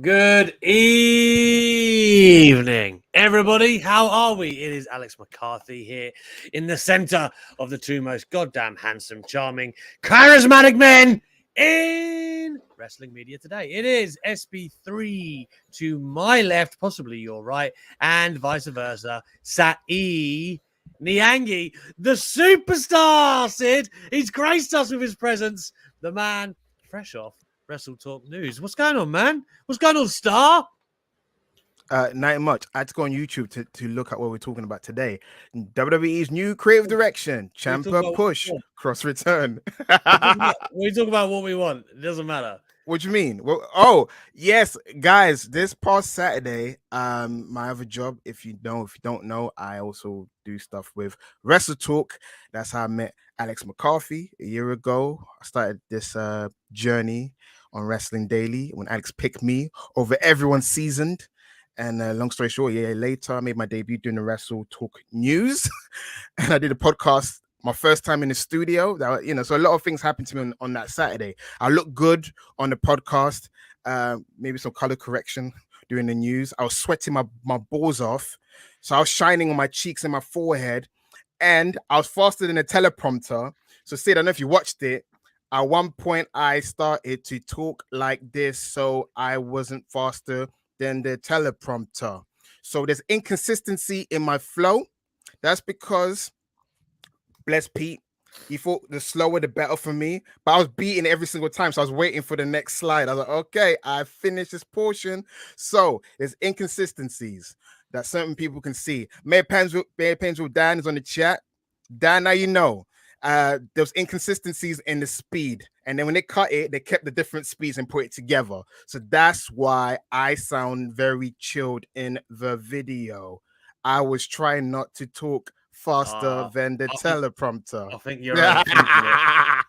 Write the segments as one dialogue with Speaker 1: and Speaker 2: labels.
Speaker 1: Good evening, everybody. How are we? It is Alex McCarthy here in the center of the two most goddamn handsome, charming, charismatic men in wrestling media today. It is SB3 to my left, possibly your right, and vice versa. Sa'i Niangi, the superstar, Sid. He's graced us with his presence. The man fresh off Wrestle Talk News. What's going on, man? What's going on, Star?
Speaker 2: Not much. I had to go on YouTube to look at what we're talking about today. WWE's new creative direction. Ciampa push. Kross return.
Speaker 1: We talk about what we want. It doesn't matter.
Speaker 2: What do you mean? Well, yes, guys. This past Saturday, my other job. If you don't know, I also do stuff with Wrestle Talk. That's how I met Alex McCarthy a year ago. I started this journey on Wrestling Daily when Alex picked me over everyone seasoned. And long story short, a year later, I made my debut doing the Wrestle Talk News, and I did a podcast. My first time in the studio, so a lot of things happened to me on that Saturday. I looked good on the podcast, maybe some color correction during the news. I was sweating my balls off, so I was shining on my cheeks and my forehead, and I was faster than a teleprompter. So, Sid, I don't know if you watched it. At one point, I started to talk like this, so I wasn't faster than the teleprompter. So there's inconsistency in my flow. That's because, bless Pete, he thought the slower the better for me, but I was beating every single time, so I was waiting for the next slide. I was like, okay, I finished this portion. So there's inconsistencies that certain people can see. Mayor Painesville Dan is on the chat. Dan, now you know. There's inconsistencies in the speed, and then when they cut it, they kept the different speeds and put it together. So that's why I sound very chilled in the video. I was trying not to talk faster than the teleprompter.
Speaker 1: I think you're overthinking it.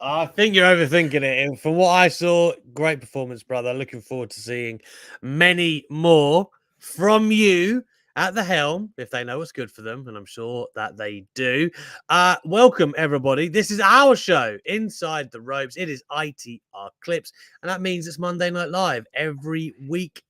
Speaker 1: I think you're overthinking it. And from what I saw, great performance, brother. Looking forward to seeing many more from you at the helm, if they know what's good for them, and I'm sure that they do. Welcome, everybody. This is our show, Inside the Ropes. It is ITR Clips, and that means it's Monday Night Live every week.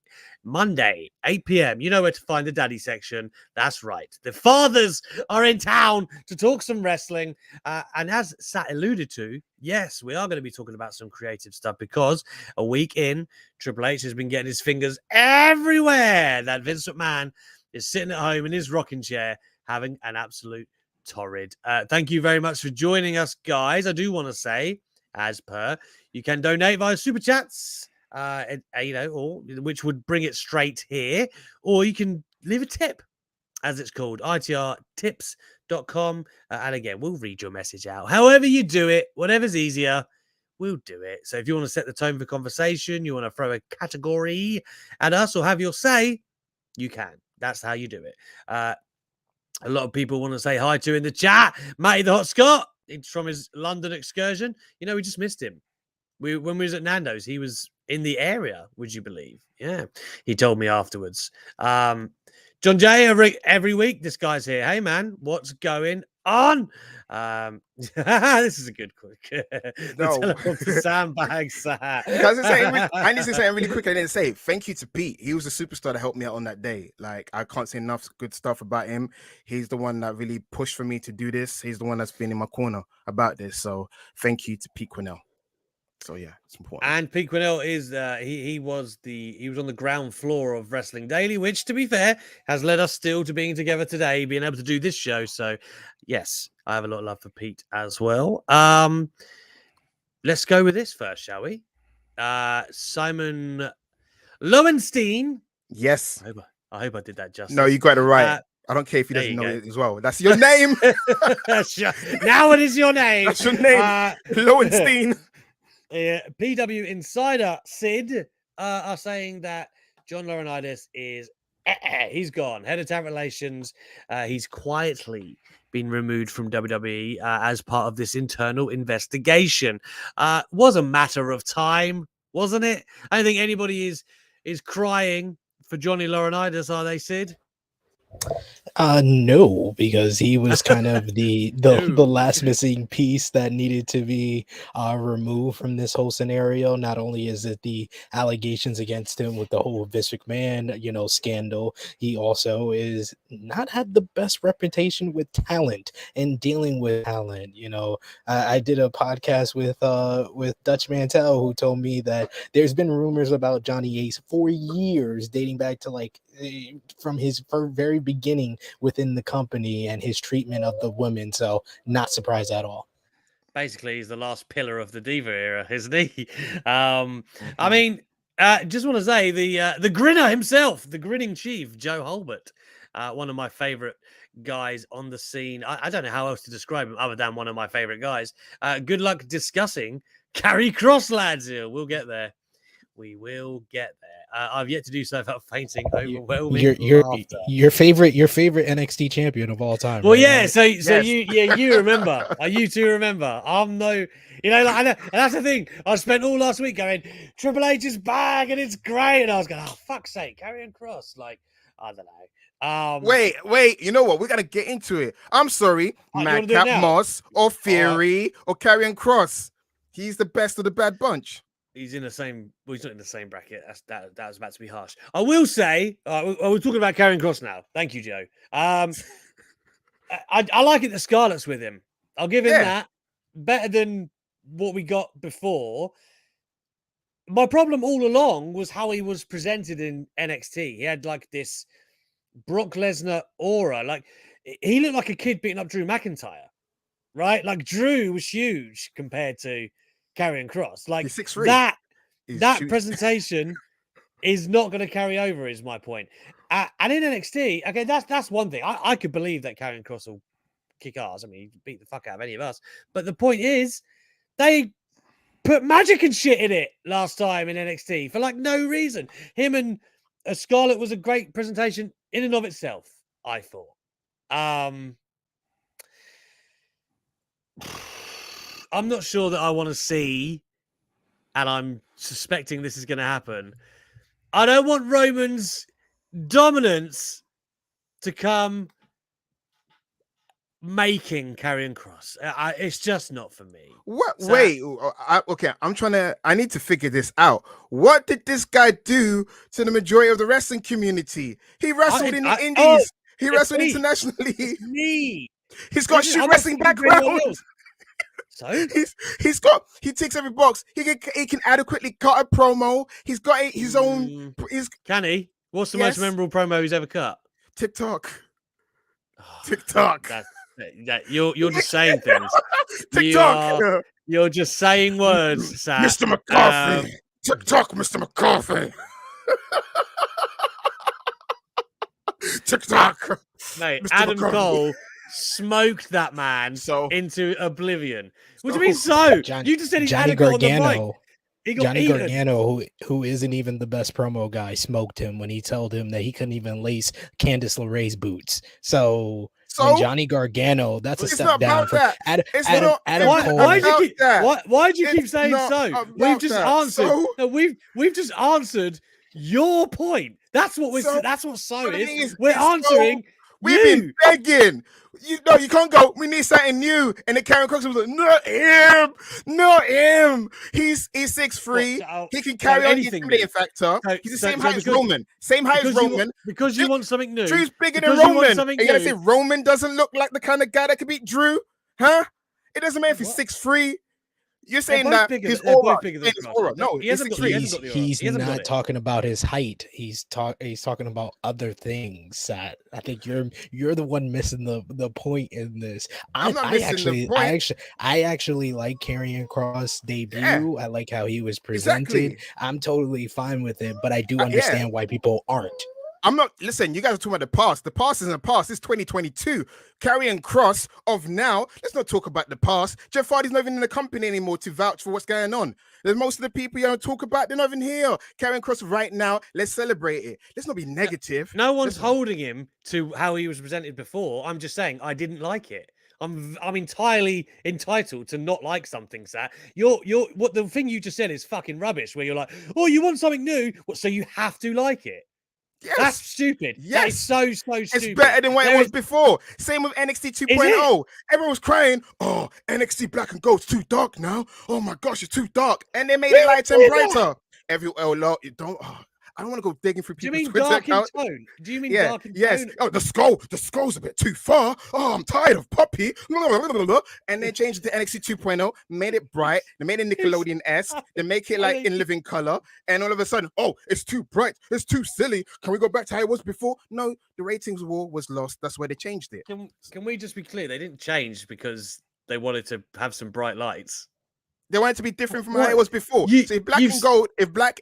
Speaker 1: Monday, 8 p.m. You know where to find the daddy section. That's right. The fathers are in town to talk some wrestling. And as Sat alluded to, yes, we are going to be talking about some creative stuff because a week in, Triple H has been getting his fingers everywhere. That Vince McMahon is sitting at home in his rocking chair having an absolute torrid. Thank you very much for joining us, guys. I do want to say, as per, you can donate via Super Chats. Or which would bring it straight here, or you can leave a tip, as it's called, itrtips.com. And again, we'll read your message out. However you do it, whatever's easier, we'll do it. So if you want to set the tone for conversation, you want to throw a category at us or have your say, you can. That's how you do it. A lot of people want to say hi to in the chat. Matty the Hot Scott, it's from his London excursion. You know, we just missed him. When we was at Nando's, he was in the area, would you believe? Yeah, he told me afterwards. John Jay, every week, this guy's here. Hey, man, what's going on? This is a good quick.
Speaker 2: No.
Speaker 1: The sandbags.
Speaker 2: I need to say something really quick. I didn't say thank you to Pete. He was the superstar that helped me out on that day. Like, I can't say enough good stuff about him. He's the one that really pushed for me to do this. He's the one that's been in my corner about this. So thank you to Pete Quinnell. So yeah, it's important.
Speaker 1: And Pete Quinnell is he was on the ground floor of Wrestling Daily, which, to be fair, has led us still to being together today, being able to do this show. So yes, I have a lot of love for Pete as well. Let's go with this first, shall we? Simon Lowenstein.
Speaker 2: Yes.
Speaker 1: I hope I did that justice.
Speaker 2: No, you got it right. I don't care if he doesn't know it as well. That's your name.
Speaker 1: Now it is your name.
Speaker 2: That's your name. Lowenstein.
Speaker 1: PW Insider Sid are saying that John Laurinaitis is he's gone. Head of talent relations. He's quietly been removed from WWE as part of this internal investigation. Was a matter of time, wasn't it? I don't think anybody is crying for Johnny Laurinaitis, are they, Sid?
Speaker 3: No, because he was kind of the
Speaker 1: No.
Speaker 3: last missing piece that needed to be removed from this whole scenario. Not only is it the allegations against him with the whole Vince McMahon, scandal, he also is not had the best reputation with talent and dealing with talent. I did a podcast with Dutch Mantel, who told me that there's been rumors about Johnny Ace for years, dating back to from his very beginning within the company and his treatment of the women. So not surprised at all.
Speaker 1: Basically, he's the last pillar of the Diva era, isn't he? I
Speaker 2: Mhm.
Speaker 1: mean, just want to say the grinner himself, the grinning chief, Joe Hulbert, one of my favorite guys on the scene. I don't know how else to describe him other than one of my favorite guys. Good luck discussing Carrie Cross, lads. Here, we'll get there. We will get there. I've yet to do so without fainting overwhelming laughter.
Speaker 3: Your favorite NXT champion of all time.
Speaker 1: Well,
Speaker 3: right,
Speaker 1: yeah.
Speaker 3: Alex?
Speaker 1: So
Speaker 2: Yes.
Speaker 1: you remember? You two remember? I'm no, like I know, and that's the thing. I spent all last week going, Triple H is back and it's great, and I was going, oh fuck's sake, Karrion Kross. Like I don't know.
Speaker 2: Wait. You know what? We gotta get into it. I'm sorry,
Speaker 1: You wanna do it
Speaker 2: Madcap
Speaker 1: now?
Speaker 2: Moss or Theory or Karrion Kross. He's the best of the bad bunch.
Speaker 1: He's in the same. Well, he's not in the same bracket. That was about to be harsh. I will say, we're talking about Karrion Kross now. Thank you, Joe. I like it that Scarlett's with him. I'll give him that. Better than what we got before. My problem all along was how he was presented in NXT. He had like this Brock Lesnar aura. Like he looked like a kid beating up Drew McIntyre, right? Like Drew was huge compared to Karrion Kross. Like
Speaker 2: He's 6'3".
Speaker 1: that presentation is not going to carry over, is my point. And in NXT, okay, that's one thing. I could believe that Karrion Kross will kick ass. I mean, he beat the fuck out of any of us. But the point is, they put magic and shit in it last time in NXT for like no reason. Him and Scarlett was a great presentation in and of itself, I thought. I'm not sure that I want to see, and I'm suspecting this is going to happen. I don't want Roman's dominance to come making Karrion Kross. It's just not for me.
Speaker 2: What?
Speaker 1: So,
Speaker 2: Wait. Okay. I need to figure this out. What did this guy do to the majority of the wrestling community? He wrestled in the Indies. He wrestled internationally.
Speaker 1: Me.
Speaker 2: He's got shoot wrestling background.
Speaker 1: So
Speaker 2: he ticks every box. He can adequately cut a promo. He's got his own.
Speaker 1: Can he? What's the most memorable promo he's ever cut?
Speaker 2: TikTok.
Speaker 1: You're just saying things.
Speaker 2: TikTok.
Speaker 1: You're just saying words, Sat.
Speaker 2: Mr. McCarthy. TikTok, Mr. McCarthy. TikTok.
Speaker 1: Mate,
Speaker 2: Mr.
Speaker 1: Adam
Speaker 2: McCarthy.
Speaker 1: Cole smoked that man into oblivion. What do you mean you just said he
Speaker 3: Johnny
Speaker 1: had to go on the
Speaker 3: Gargano.
Speaker 1: mic. He got
Speaker 3: Johnny
Speaker 1: eaten.
Speaker 3: Gargano, who isn't even the best promo guy, smoked him when he told him that he couldn't even lace Candice LeRae's boots. So when Johnny Gargano, that's a step down from Adam Cole.
Speaker 1: Why do you keep saying so? We've just answered. No, we've just answered your point. That's what we're answering.
Speaker 2: We've been begging. You can't go. We need something new. And then Karrion Kross was like, not him. He's 6'3". He can carry on the intimidating factor. He's the same height as Roman.
Speaker 1: Because you want something new.
Speaker 2: Drew's bigger than Roman. Are you gonna say Roman doesn't look like the kind of guy that could beat Drew? Huh? It doesn't matter if he's 6'3". You're saying that his aura. No,
Speaker 3: he's not talking about his height. He's talking about other things. Sat. I think you're the one missing the point in this. I actually like Karrion Kross debut. Yeah. I like how he was presented. Exactly. I'm totally fine with it, but I do understand why people aren't.
Speaker 2: I'm not. Listen, you guys are talking about the past. The past isn't the past. It's 2022. Karrion Kross of now. Let's not talk about the past. Jeff Hardy's not even in the company anymore to vouch for what's going on. There's most of the people you don't talk about, they're not even here. Karrion Kross right now. Let's celebrate it. Let's not be negative.
Speaker 1: No one's holding him to how he was presented before. I'm just saying I didn't like it. I'm entirely entitled to not like something, Sat. What the thing you just said is fucking rubbish. Where you're like, oh, you want something new, so you have to like it.
Speaker 2: Yes.
Speaker 1: That's stupid. That is so stupid.
Speaker 2: It's better than what it was before. Same with NXT 2.0. Everyone was crying, oh, NXT Black and Gold's too dark now. Oh my gosh, it's too dark. And they made it lighter and brighter. You don't. I don't want to go digging through people's
Speaker 1: Do you mean
Speaker 2: Twitter
Speaker 1: dark in
Speaker 2: account.
Speaker 1: tone? Do you mean dark in
Speaker 2: yes.
Speaker 1: tone?
Speaker 2: Oh, the skull's a bit too far. Oh, I'm tired of Puppy. And they changed it to NXT 2.0, made it bright. They made it Nickelodeon-esque. They make it like in living color. And all of a sudden, oh, it's too bright. It's too silly. Can we go back to how it was before? No, the ratings war was lost. That's why they changed it.
Speaker 1: Can we just be clear? They didn't change because they wanted to have some bright lights.
Speaker 2: They want it to be different from how it was before. So if black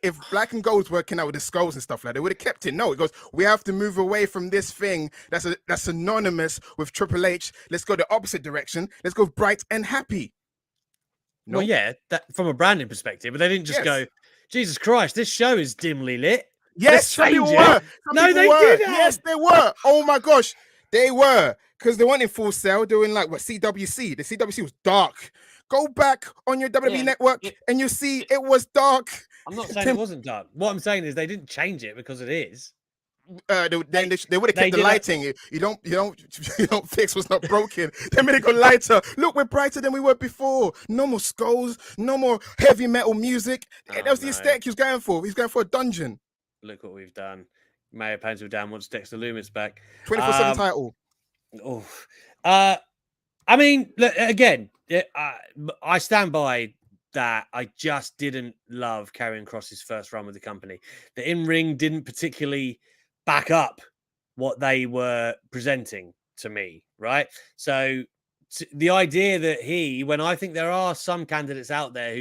Speaker 2: and gold's working out with the skulls and stuff like that, they would have kept it. No, it goes, we have to move away from this thing that's synonymous with Triple H. Let's go the opposite direction. Let's go bright and happy.
Speaker 1: Well, yeah, that from a branding perspective, but they didn't just go, Jesus Christ, this show is dimly lit.
Speaker 2: Yes, some people were. They didn't. Yes, they were. Oh my gosh, they were. Because they weren't in Full Sail. They were in like CWC. The CWC was dark. Go back on your WWE network and you see it was dark.
Speaker 1: I'm not saying it wasn't dark. What I'm saying is they didn't change it because it is.
Speaker 2: They would have kept the lighting. You don't fix what's not broken. They made it go lighter. Look, we're brighter than we were before. No more skulls. No more heavy metal music. That was the aesthetic he was going for. He's going for a dungeon.
Speaker 1: Look what we've done. Mayor Pencil down wants Dexter Loomis back.
Speaker 2: 24/7 title.
Speaker 1: Oh, I mean, look, again, I stand by that. I just didn't love Karrion Kross's first run with the company. The in-ring didn't particularly back up what they were presenting to me, right? So the idea that when I think there are some candidates out there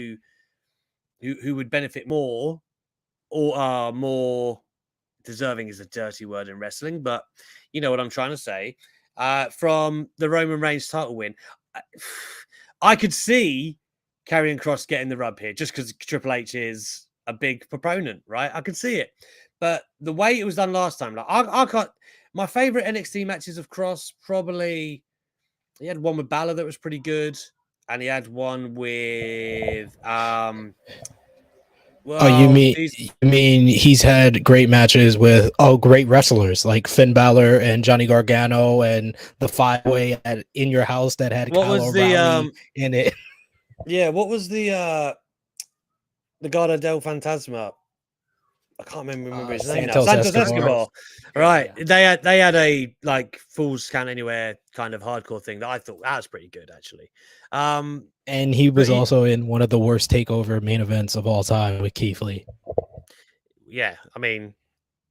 Speaker 1: who would benefit more or are more deserving is a dirty word in wrestling, but you know what I'm trying to say. From the Roman Reigns title win, I could see Karrion Kross getting the rub here just because Triple H is a big proponent, right? I could see it. But the way it was done last time, like I can't. My favorite NXT matches of Kross, probably he had one with Balor that was pretty good, and he had one with
Speaker 3: you mean he's had great matches with great wrestlers like Finn Balor and Johnny Gargano and the 5-way in your house that had Kyle O'Reilly in it.
Speaker 1: Yeah, what was the Legado del Fantasma? I can't remember his name now. Santos Escobar. Right. Yeah. They had a like Fools Count Anywhere kind of hardcore thing that I thought that was pretty good actually.
Speaker 3: And he was also in one of the worst takeover main events of all time with Keith Lee.
Speaker 1: Yeah, I mean,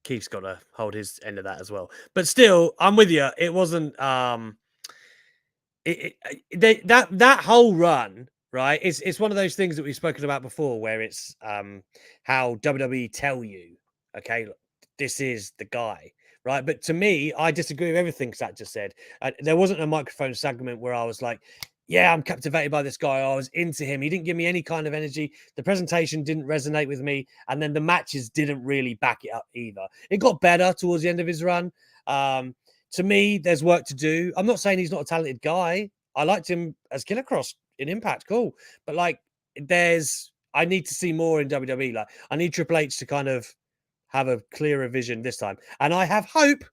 Speaker 1: Keith's got to hold his end of that as well. But still, I'm with you. It wasn't that whole run. Right, it's one of those things that we've spoken about before, where it's how WWE tell you, okay, look, this is the guy, right? But to me, I disagree with everything Sat just said. There wasn't a microphone segment where I was like, yeah, I'm captivated by this guy. I was into him. He didn't give me any kind of energy. The presentation didn't resonate with me, and then the matches didn't really back it up either. It got better towards the end of his run. To me, there's work to do. I'm not saying he's not a talented guy. I liked him as Killer Kross in Impact, cool, but like I need to see more in WWE. Like I need Triple H to kind of have a clearer vision this time, and I have hope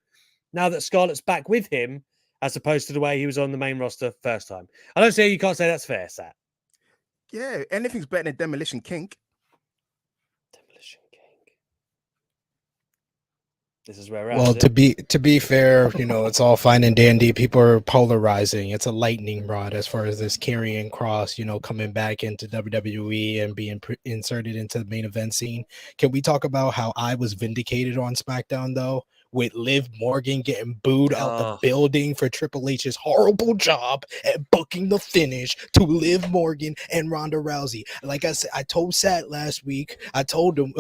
Speaker 1: now that Scarlett's back with him as opposed to the way he was on the main roster first time. I don't see you can't say that's fair, Sat.
Speaker 2: Yeah, anything's better than Demolition King.
Speaker 1: This is where we're
Speaker 3: well, to be fair, you know, it's all fine and dandy. People are polarizing. It's a lightning rod as far as this Karrion Kross, you know, coming back into WWE and being inserted into the main event scene. Can we talk about how I was vindicated on SmackDown though? With Liv Morgan getting booed out the building for Triple H's horrible job at booking the finish to Liv Morgan and Ronda Rousey. Like I said, I told Sat last week, I told him,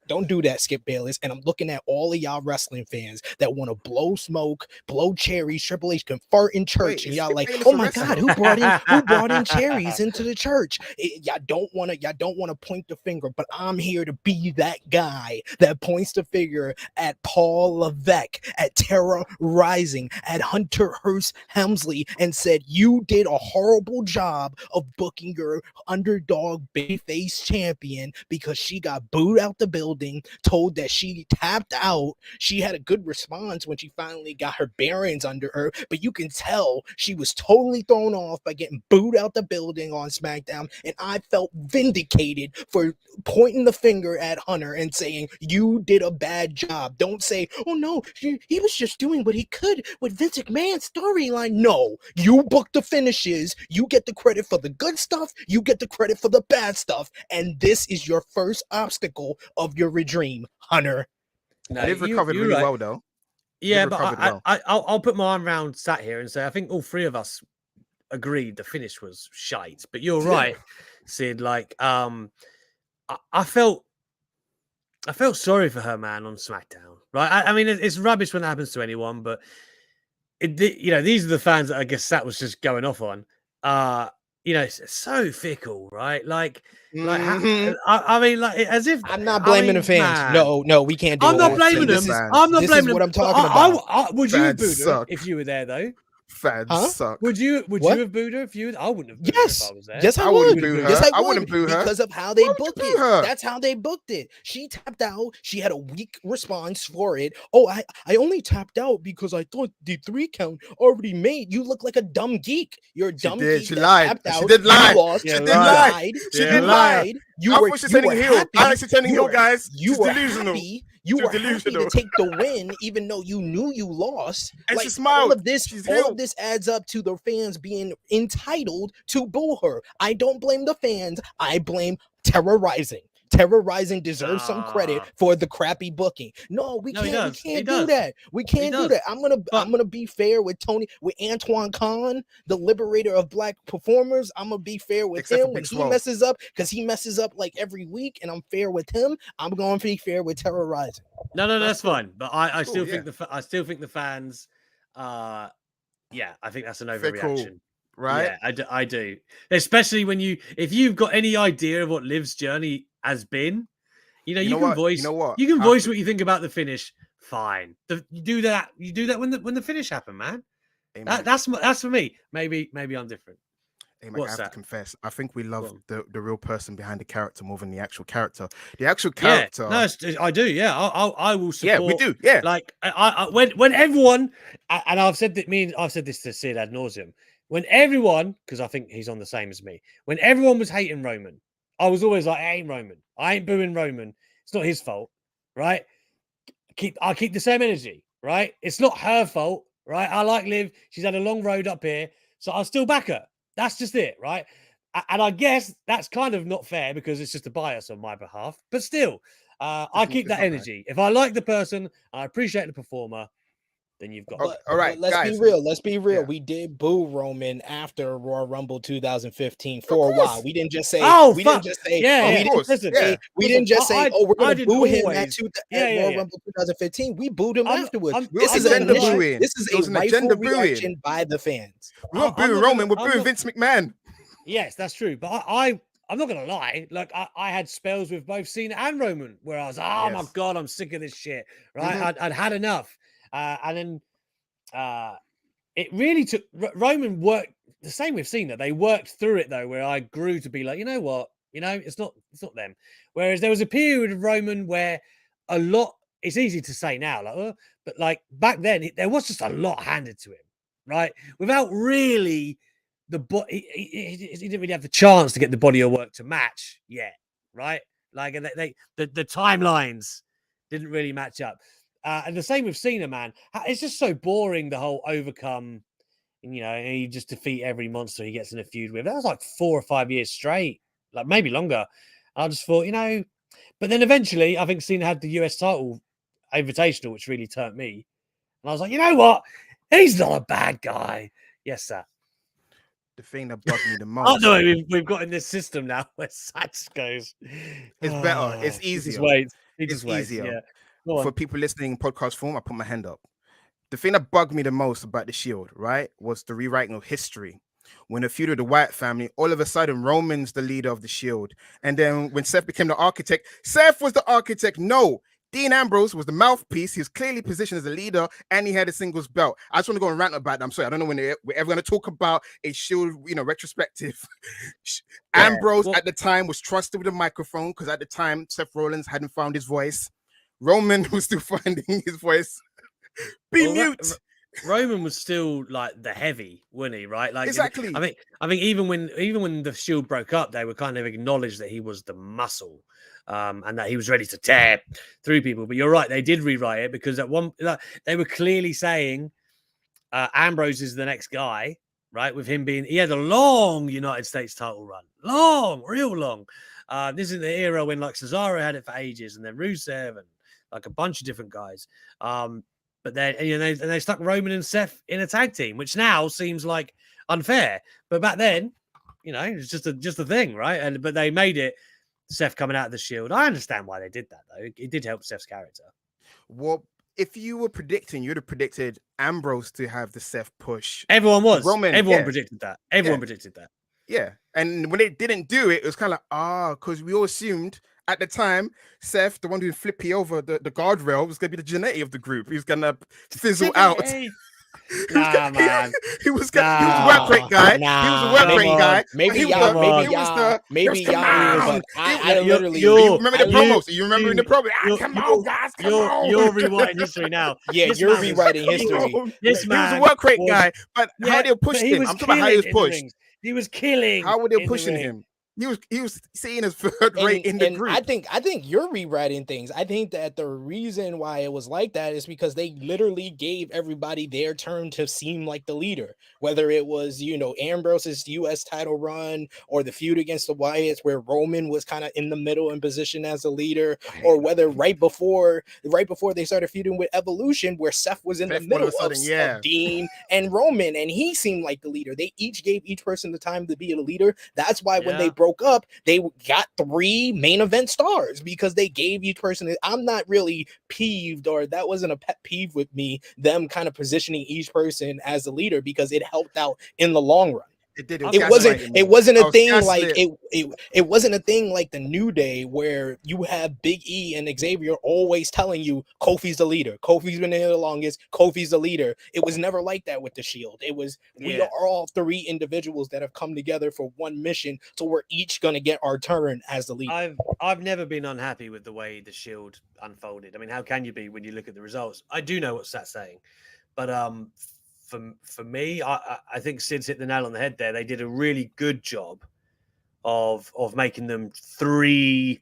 Speaker 3: don't do that, Skip Bayless. And I'm looking at all of y'all wrestling fans that want to blow smoke, blow cherries. Triple H can fart in church, and y'all like, oh my God, who brought in cherries into the church? Y'all don't want to point the finger, but I'm here to be that guy that points the finger at Paul Levesque at Terra Rising at Hunter Hearst Helmsley and said, "You did a horrible job of booking your underdog babyface champion because she got booed out the building, told that she tapped out. She had a good response when she finally got her bearings under her, but you can tell she was totally thrown off by getting booed out the building on SmackDown, and I felt vindicated for pointing the finger at Hunter and saying, you did a bad job. Don't say, oh no, he was just doing what he could with Vince McMahon's storyline. No, you book the finishes. You get the credit for the good stuff. You get the credit for the bad stuff. And this is your first obstacle of your dream, Hunter.
Speaker 2: No, they've recovered really well, though.
Speaker 1: Yeah, but I'll put my arm around Sat here and say I think all three of us agreed the finish was shite. But you're right, Sid. Like, I felt sorry for her, man, on SmackDown. Right? I mean, it's rubbish when that happens to anyone, but these are the fans that I guess Sat was just going off on. It's so fickle, right? I mean, like, as if
Speaker 3: I'm not blaming the fans.
Speaker 1: Man.
Speaker 3: No, we can't do it.
Speaker 1: I'm not blaming them. I'm not blaming them.
Speaker 3: What I'm talking about.
Speaker 1: Would you have booed her if you were there, though?
Speaker 2: Fans suck.
Speaker 1: Would you have booed her if you? I wouldn't have booed her if I was there.
Speaker 3: Yes, I would. Yes, I
Speaker 2: wouldn't boo her
Speaker 3: because of how they booked it. That's how they booked it. She tapped out. She had a weak response for it. Oh, I only tapped out because I thought the 3 count already made. You look like a dumb geek. You're a dumb geek.
Speaker 2: She lied. She did lie.
Speaker 3: She did lie. She did lie.
Speaker 2: I thought she's turning heel. I like turning heel, guys.
Speaker 3: You were delusional. You were happy to take the win, even though you knew you lost.
Speaker 2: And
Speaker 3: like,
Speaker 2: she smiled.
Speaker 3: All of this adds up to the fans being entitled to boo her. I don't blame the fans. I blame Terra Rising. Terra Rising deserves some credit for the crappy booking. No, we can't do that. We can't do that. I'm gonna be fair with Antoine Khan, the liberator of black performers. I'm gonna be fair with him when he messes up, because he messes up like every week, and I'm fair with him. I'm going to be fair with Terra Rising.
Speaker 1: No, that's fine. But I still think the fans. I think that's an overreaction.
Speaker 2: Right?
Speaker 1: Yeah, I do. Especially if you've got any idea of what Liv's journey has been, you can voice what you think about the finish. Fine. You do that when the finish happened, man. That's for me. Maybe I'm different.
Speaker 2: I have to confess, I think we love the real person behind the character more than the actual character. The actual character.
Speaker 1: Yeah, no, I do. Yeah, I will support.
Speaker 2: Yeah, we do. Yeah,
Speaker 1: like when everyone, and I've said this to Sid ad nauseum. When everyone, because I think he's on the same as me, when everyone was hating Roman, I was always like, I ain't Roman. I ain't booing Roman. It's not his fault, right? I keep the same energy, right? It's not her fault, right? I like Liv. She's had a long road up here, so I'll still back her. That's just it, right? And I guess that's kind of not fair because it's just a bias on my behalf. But still, I keep that energy. If I like the person, I appreciate the performer, then you've got
Speaker 2: all right.
Speaker 3: Let's
Speaker 2: guys.
Speaker 3: be real. Yeah. We did boo Roman after Royal Rumble 2015 for a while. We didn't just say, we didn't just say, we didn't just say, we're going to boo him at Royal Rumble 2015. We booed him afterwards. This is a rightful reaction by the fans.
Speaker 2: We're not booing Roman. We're booing Vince McMahon.
Speaker 1: Yes, that's true. But I'm not going to lie. Like, I had spells with both Cena and Roman where I was, my God, I'm sick of this shit. Right? Mm-hmm. I'd had enough. And then it really took Roman worked the same with Cena. They worked through it though, where I grew to be like, you know what, it's not them. Whereas there was a period of Roman where it's easy to say now, but like back then there was just a lot handed to him, right? Without really he didn't really have the chance to get the body of work to match yet, right? Like the timelines didn't really match up. And the same with Cena, man. It's just so boring, the whole overcome, and he just defeat every monster he gets in a feud with. That was like 4 or 5 years straight, like maybe longer. I just thought, but then eventually I think Cena had the US title invitational, which really turned me. And I was like, you know what? He's not a bad guy. Yes, sir.
Speaker 2: The thing that bugged me the most.
Speaker 1: I know we've got in this system now where Sax goes.
Speaker 2: It's better. It's easier.
Speaker 1: It's easier.
Speaker 2: Yeah. For people listening in podcast form, I put my hand up. The thing that bugged me the most about the Shield, right, was the rewriting of history. When the feud of the Wyatt family, all of a sudden Roman's the leader of the Shield. And then when Seth became the architect, Seth was the architect. No, Dean Ambrose was the mouthpiece. He was clearly positioned as a leader, and he had a singles belt. I just want to go and rant about that. I'm sorry, I don't know when we're ever going to talk about a Shield, retrospective.
Speaker 1: Yeah.
Speaker 2: Ambrose at the time was trusted with a microphone because at the time Seth Rollins hadn't found his voice. Roman was still finding his voice. Mute.
Speaker 1: Roman was still like the heavy, wasn't he? Right? Like
Speaker 2: Exactly.
Speaker 1: I think even when the Shield broke up, they were kind of acknowledged that he was the muscle, and that he was ready to tear through people. But you're right, they did rewrite it because they were clearly saying Ambrose is the next guy, right? With him he had a long United States title run, real long. This is the era when like Cesaro had it for ages, and then Rusev and like a bunch of different guys. But then they stuck Roman and Seth in a tag team, which now seems like unfair. But back then, it's just a thing, right? But they made it Seth coming out of the Shield. I understand why they did that though. It did help Seth's character.
Speaker 2: Well, if you were predicting, you'd have predicted Ambrose to have the Seth push.
Speaker 1: Everyone was.
Speaker 2: Roman,
Speaker 1: Everyone predicted that. Everyone predicted that.
Speaker 2: Yeah. And when they didn't do it, it was kind of because we all assumed at the time, Seth, the one who flippy over the guardrail, was going to be the Jannetty of the group. He was going to fizzle out.
Speaker 1: Nah, man.
Speaker 2: He was a work rate guy. He was a work rate guy.
Speaker 3: Maybe I literally.
Speaker 2: You remember the promos? You remember in the promo? Come on, guys. Come on.
Speaker 1: You're rewriting history now.
Speaker 3: Yeah, you're rewriting history.
Speaker 2: He was a work rate guy. But how they pushed him? I'm talking about how he was pushed.
Speaker 1: He was killing.
Speaker 2: How were they pushing him? He was seen as third rate in the group.
Speaker 3: I think you're rewriting things. I think that the reason why it was like that is because they literally gave everybody their turn to seem like the leader. Whether it was, Ambrose's US title run or the feud against the Wyatts where Roman was kind of in the middle in position as a leader, or whether right before they started feuding with Evolution where Seth was in the middle of Dean and Roman and he seemed like the leader. They each gave each person the time to be a leader. That's why when they broke up, they got 3 main event stars because they gave each person. I'm not really peeved, or that wasn't a pet peeve with me, them kind of positioning each person as a leader because it helped out in the long run.
Speaker 2: It did.
Speaker 3: It wasn't a thing like it wasn't a thing like the New Day where you have Big E and Xavier always telling you Kofi's the leader. Kofi's been here the longest. Kofi's the leader. It was never like that with the Shield. It was we are all 3 individuals that have come together for one mission, so we're each gonna get our turn as the leader.
Speaker 1: I've never been unhappy with the way the Shield unfolded. I mean, how can you be when you look at the results? I do know what Sat's saying, but for me, I think Sid's hit the nail on the head there. They did a really good job of making them 3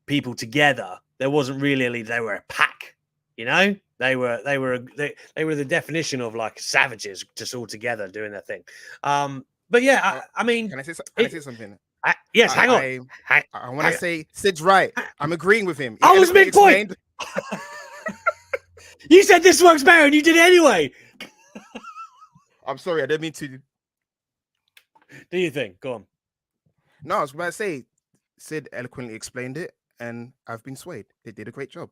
Speaker 1: people together. There wasn't really a leader. They were a pack, They were the definition of like savages just all together doing their thing. But yeah, I mean,
Speaker 2: can I say something?
Speaker 1: Yes, hang on.
Speaker 2: I want to say Sid's right. I'm agreeing with him.
Speaker 1: I was mid-point. You said this works better, and you did it anyway.
Speaker 2: I'm sorry, I didn't mean to.
Speaker 1: Do you think? Go on.
Speaker 2: No, I was about to say, Sid eloquently explained it, and I've been swayed. They did a great job.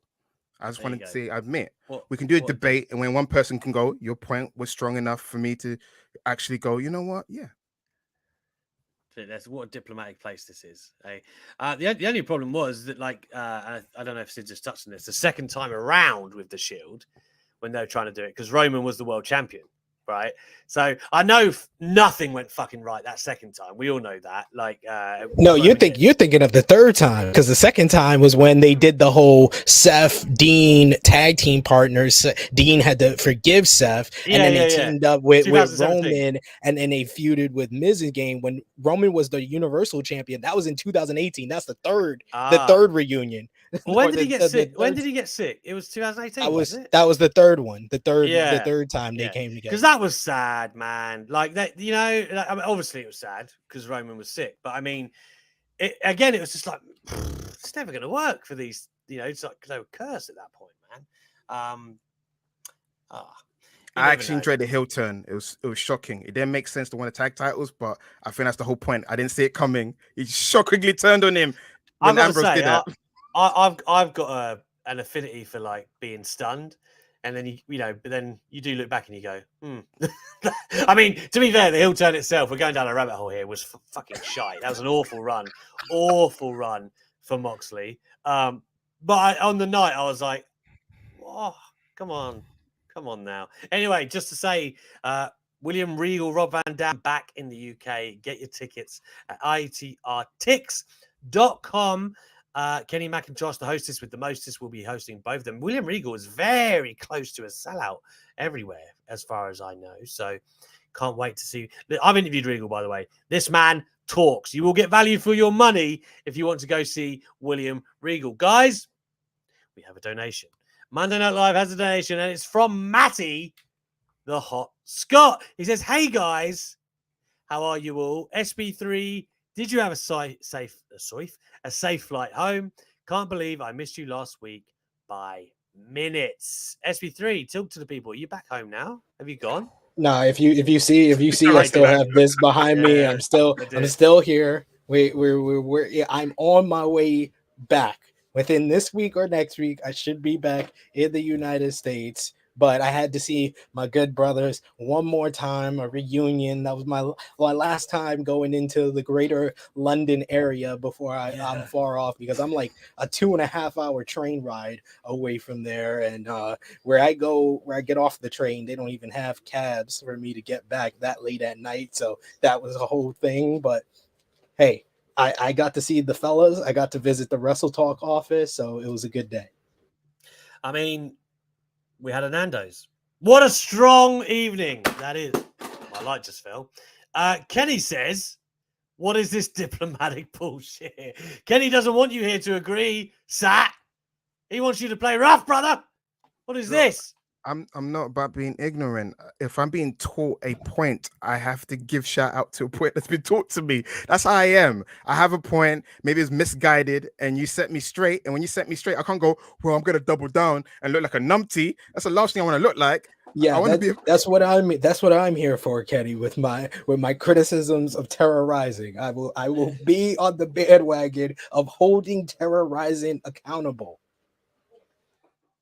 Speaker 2: I just wanted to say, I admit, we can do a debate, and when one person can go, your point was strong enough for me to actually go, you know what? Yeah.
Speaker 1: That's what a diplomatic place this is. The only problem was that, like, I don't know if Sid just touched on this, the second time around with the Shield, when they were trying to do it, because Roman was the world champion, right? So I know nothing went fucking right that second time. We all know that. Like,
Speaker 3: no, you're thinking of the third time, because the second time was when they did the whole Seth Dean tag team partners. Dean had to forgive Seth, and then they teamed up with Roman, and then they feuded with Miz game when Roman was the Universal Champion. That was in 2018. That's the third reunion.
Speaker 1: Well, when did he get sick? When did he get sick? It was 2018.
Speaker 3: That was the third one. The third time they came together.
Speaker 1: Because that was sad, man. Like that, I mean, obviously it was sad because Roman was sick. But I mean, it was just like it's never going to work for these. It's like they were cursed at that point, man.
Speaker 2: I actually enjoyed the heel turn. It was shocking. It didn't make sense to win the tag titles, but I think that's the whole point. I didn't see it coming. He shockingly turned on him when Ambrose did that.
Speaker 1: I've got an affinity for like being stunned, and then but then you do look back and you go, I mean, to be fair, the heel turn itself, we're going down a rabbit hole here, was fucking shite. That was an awful run for Moxley. But on the night, I was like, oh, come on now. Anyway, just to say, William Regal, Rob Van Dam back in the UK. Get your tickets at itrtix.com. Kenny McIntosh, the hostess with the mostest, will be hosting both of them. William Regal is very close to a sellout everywhere, as far as I know. So can't wait to see. I've interviewed Regal, by the way. This man talks. You will get value for your money if you want to go see William Regal. Guys, we have a donation. Monday Night Live has a donation, and it's from Matty, the Hot Scott. He says, hey, guys, how are you all? SB3, did you have a safe flight home? Can't believe I missed you last week by minutes. SB3, talk to the people. Are you back home now? Have you gone?
Speaker 3: No, if you see, I still have this behind me. I'm still here. I'm on my way back. Within this week or next week, I should be back in the United States. But I had to see my good brothers one more time, a reunion. That was my last time going into the greater London area before I'm far off, because I'm like a 2.5 hour train ride away from there. And where I get off the train, they don't even have cabs for me to get back that late at night. So that was a whole thing. But hey, I got to see the fellas. I got to visit the Wrestle Talk office. So it was a good day.
Speaker 1: I mean, we had a Nando's. What a strong evening that is. My light just fell. Kenny says, what is this diplomatic bullshit? Kenny doesn't want you here to agree, Sat. He wants you to play rough, brother. What is this?
Speaker 2: I'm not about being ignorant. If I'm being taught a point, I have to give shout out to a point that's been taught to me. That's how I am. I have a point. Maybe it's misguided, and you set me straight. And when you set me straight, I can't go, well, I'm gonna double down and look like a numpty. That's the last thing I want to look like.
Speaker 3: Yeah, that's what I'm here for, Kenny. With my criticisms of terrorizing, I will be on the bandwagon of holding terrorizing accountable.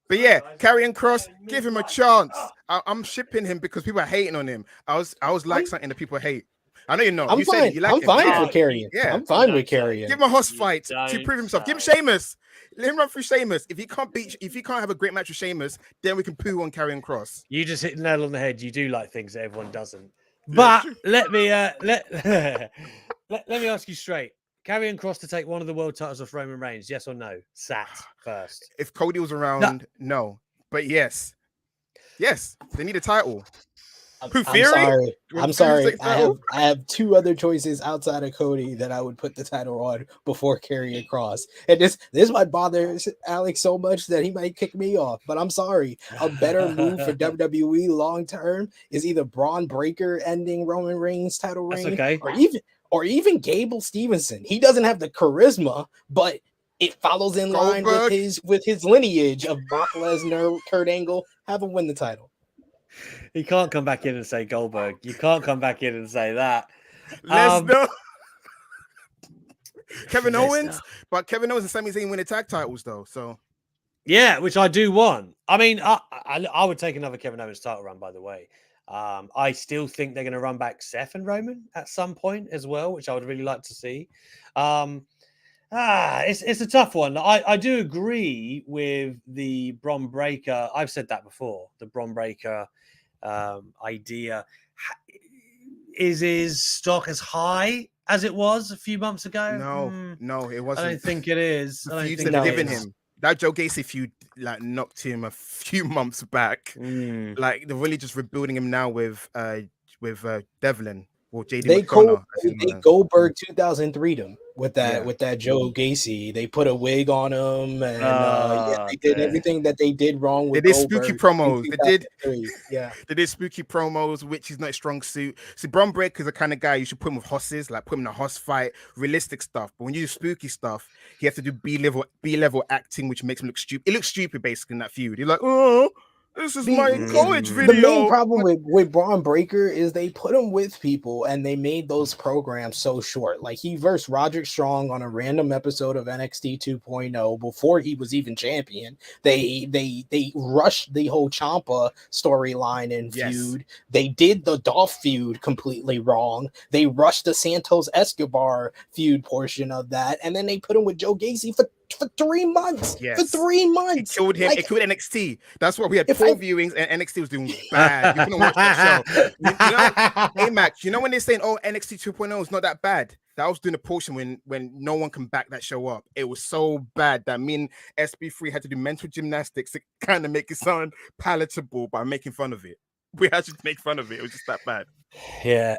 Speaker 2: But yeah, Karrion Kross, give him a chance. I'm shipping him because people are hating on him. I was like something that people hate. I know you know.
Speaker 3: I'm fine. I'm fine with Karrion. Yeah, I'm fine with Karrion.
Speaker 2: Give him a hoss fight to prove himself. Give him Sheamus. Let him run through Sheamus. If he can't have a great match with Sheamus, then we can poo on Karrion Kross.
Speaker 1: You just hit the nail on the head. You do like things that everyone doesn't. But let me let me ask you straight. Karrion Kross to take one of the world titles off Roman Reigns, yes or no? Sat first.
Speaker 2: If Cody was around, no. But yes. Yes, they need a title.
Speaker 3: I'm sorry. I have two other choices outside of Cody that I would put the title on before Karrion Kross. And this might bother Alex so much that he might kick me off. But I'm sorry. A better move for WWE long term is either Braun Breaker ending Roman Reigns' title reign,
Speaker 1: okay,
Speaker 3: or even Gable Stevenson. He doesn't have the charisma, but it follows in line with his lineage of Brock Lesnar, Kurt Angle. Have him win the title.
Speaker 1: He can't come back in and say Goldberg. You can't come back in and say that.
Speaker 2: Lesnar. Kevin Owens. But Kevin Owens and Sami Zayn win the tag titles, though. So
Speaker 1: yeah, which I do want. I mean, I would take another Kevin Owens title run, by the way. I still think they're going to run back Seth and Roman at some point as well, which I would really like to see. It's a tough one. I do agree with the Braun Breaker. I've said that before. The Braun Breaker idea. Is his stock as high as it was a few months ago?
Speaker 2: No, it wasn't.
Speaker 1: I don't think it is.
Speaker 2: The feuds they've given him. That Joe Gacy feud knocked him a few months back. Like they're really just rebuilding him now with Devlin or JD.
Speaker 3: They Goldberg 2003'd him with that Joe Gacy. They put a wig on him, and they did everything that they did wrong with.
Speaker 2: They did spooky promos. They did spooky promos, which is not a strong suit. See, Braun Breaker is the kind of guy you should put him with hosses, like put him in a hoss fight, realistic stuff. But when you do spooky stuff, he has to do B level acting, which makes him look stupid. It looks stupid basically in that feud. You're like, oh, this is my college video.
Speaker 3: The main problem with Braun Breaker is they put him with people and they made those programs so short. Like he versed Roderick Strong on a random episode of NXT 2.0 before he was even champion. They rushed the whole Ciampa storyline and feud. They did the Dolph feud completely wrong. They rushed the Santos Escobar feud portion of that, and then they put him with Joe Gacy for for 3 months.
Speaker 2: Yes.
Speaker 3: For 3
Speaker 2: It
Speaker 3: months.
Speaker 2: killed him.
Speaker 3: Like,
Speaker 2: it killed NXT. That's why we had
Speaker 3: If
Speaker 2: 4
Speaker 3: I-
Speaker 2: viewings and NXT was doing bad. You couldn't watch that show. You know, hey Max, you know when they're saying, "Oh, NXT 2.0 is not that bad." That was doing a portion when no one can back that show up. It was so bad that me and SB3 had to do mental gymnastics to kind of make it sound palatable by making fun of it. We had to make fun of it. It was just that bad.
Speaker 1: Yeah,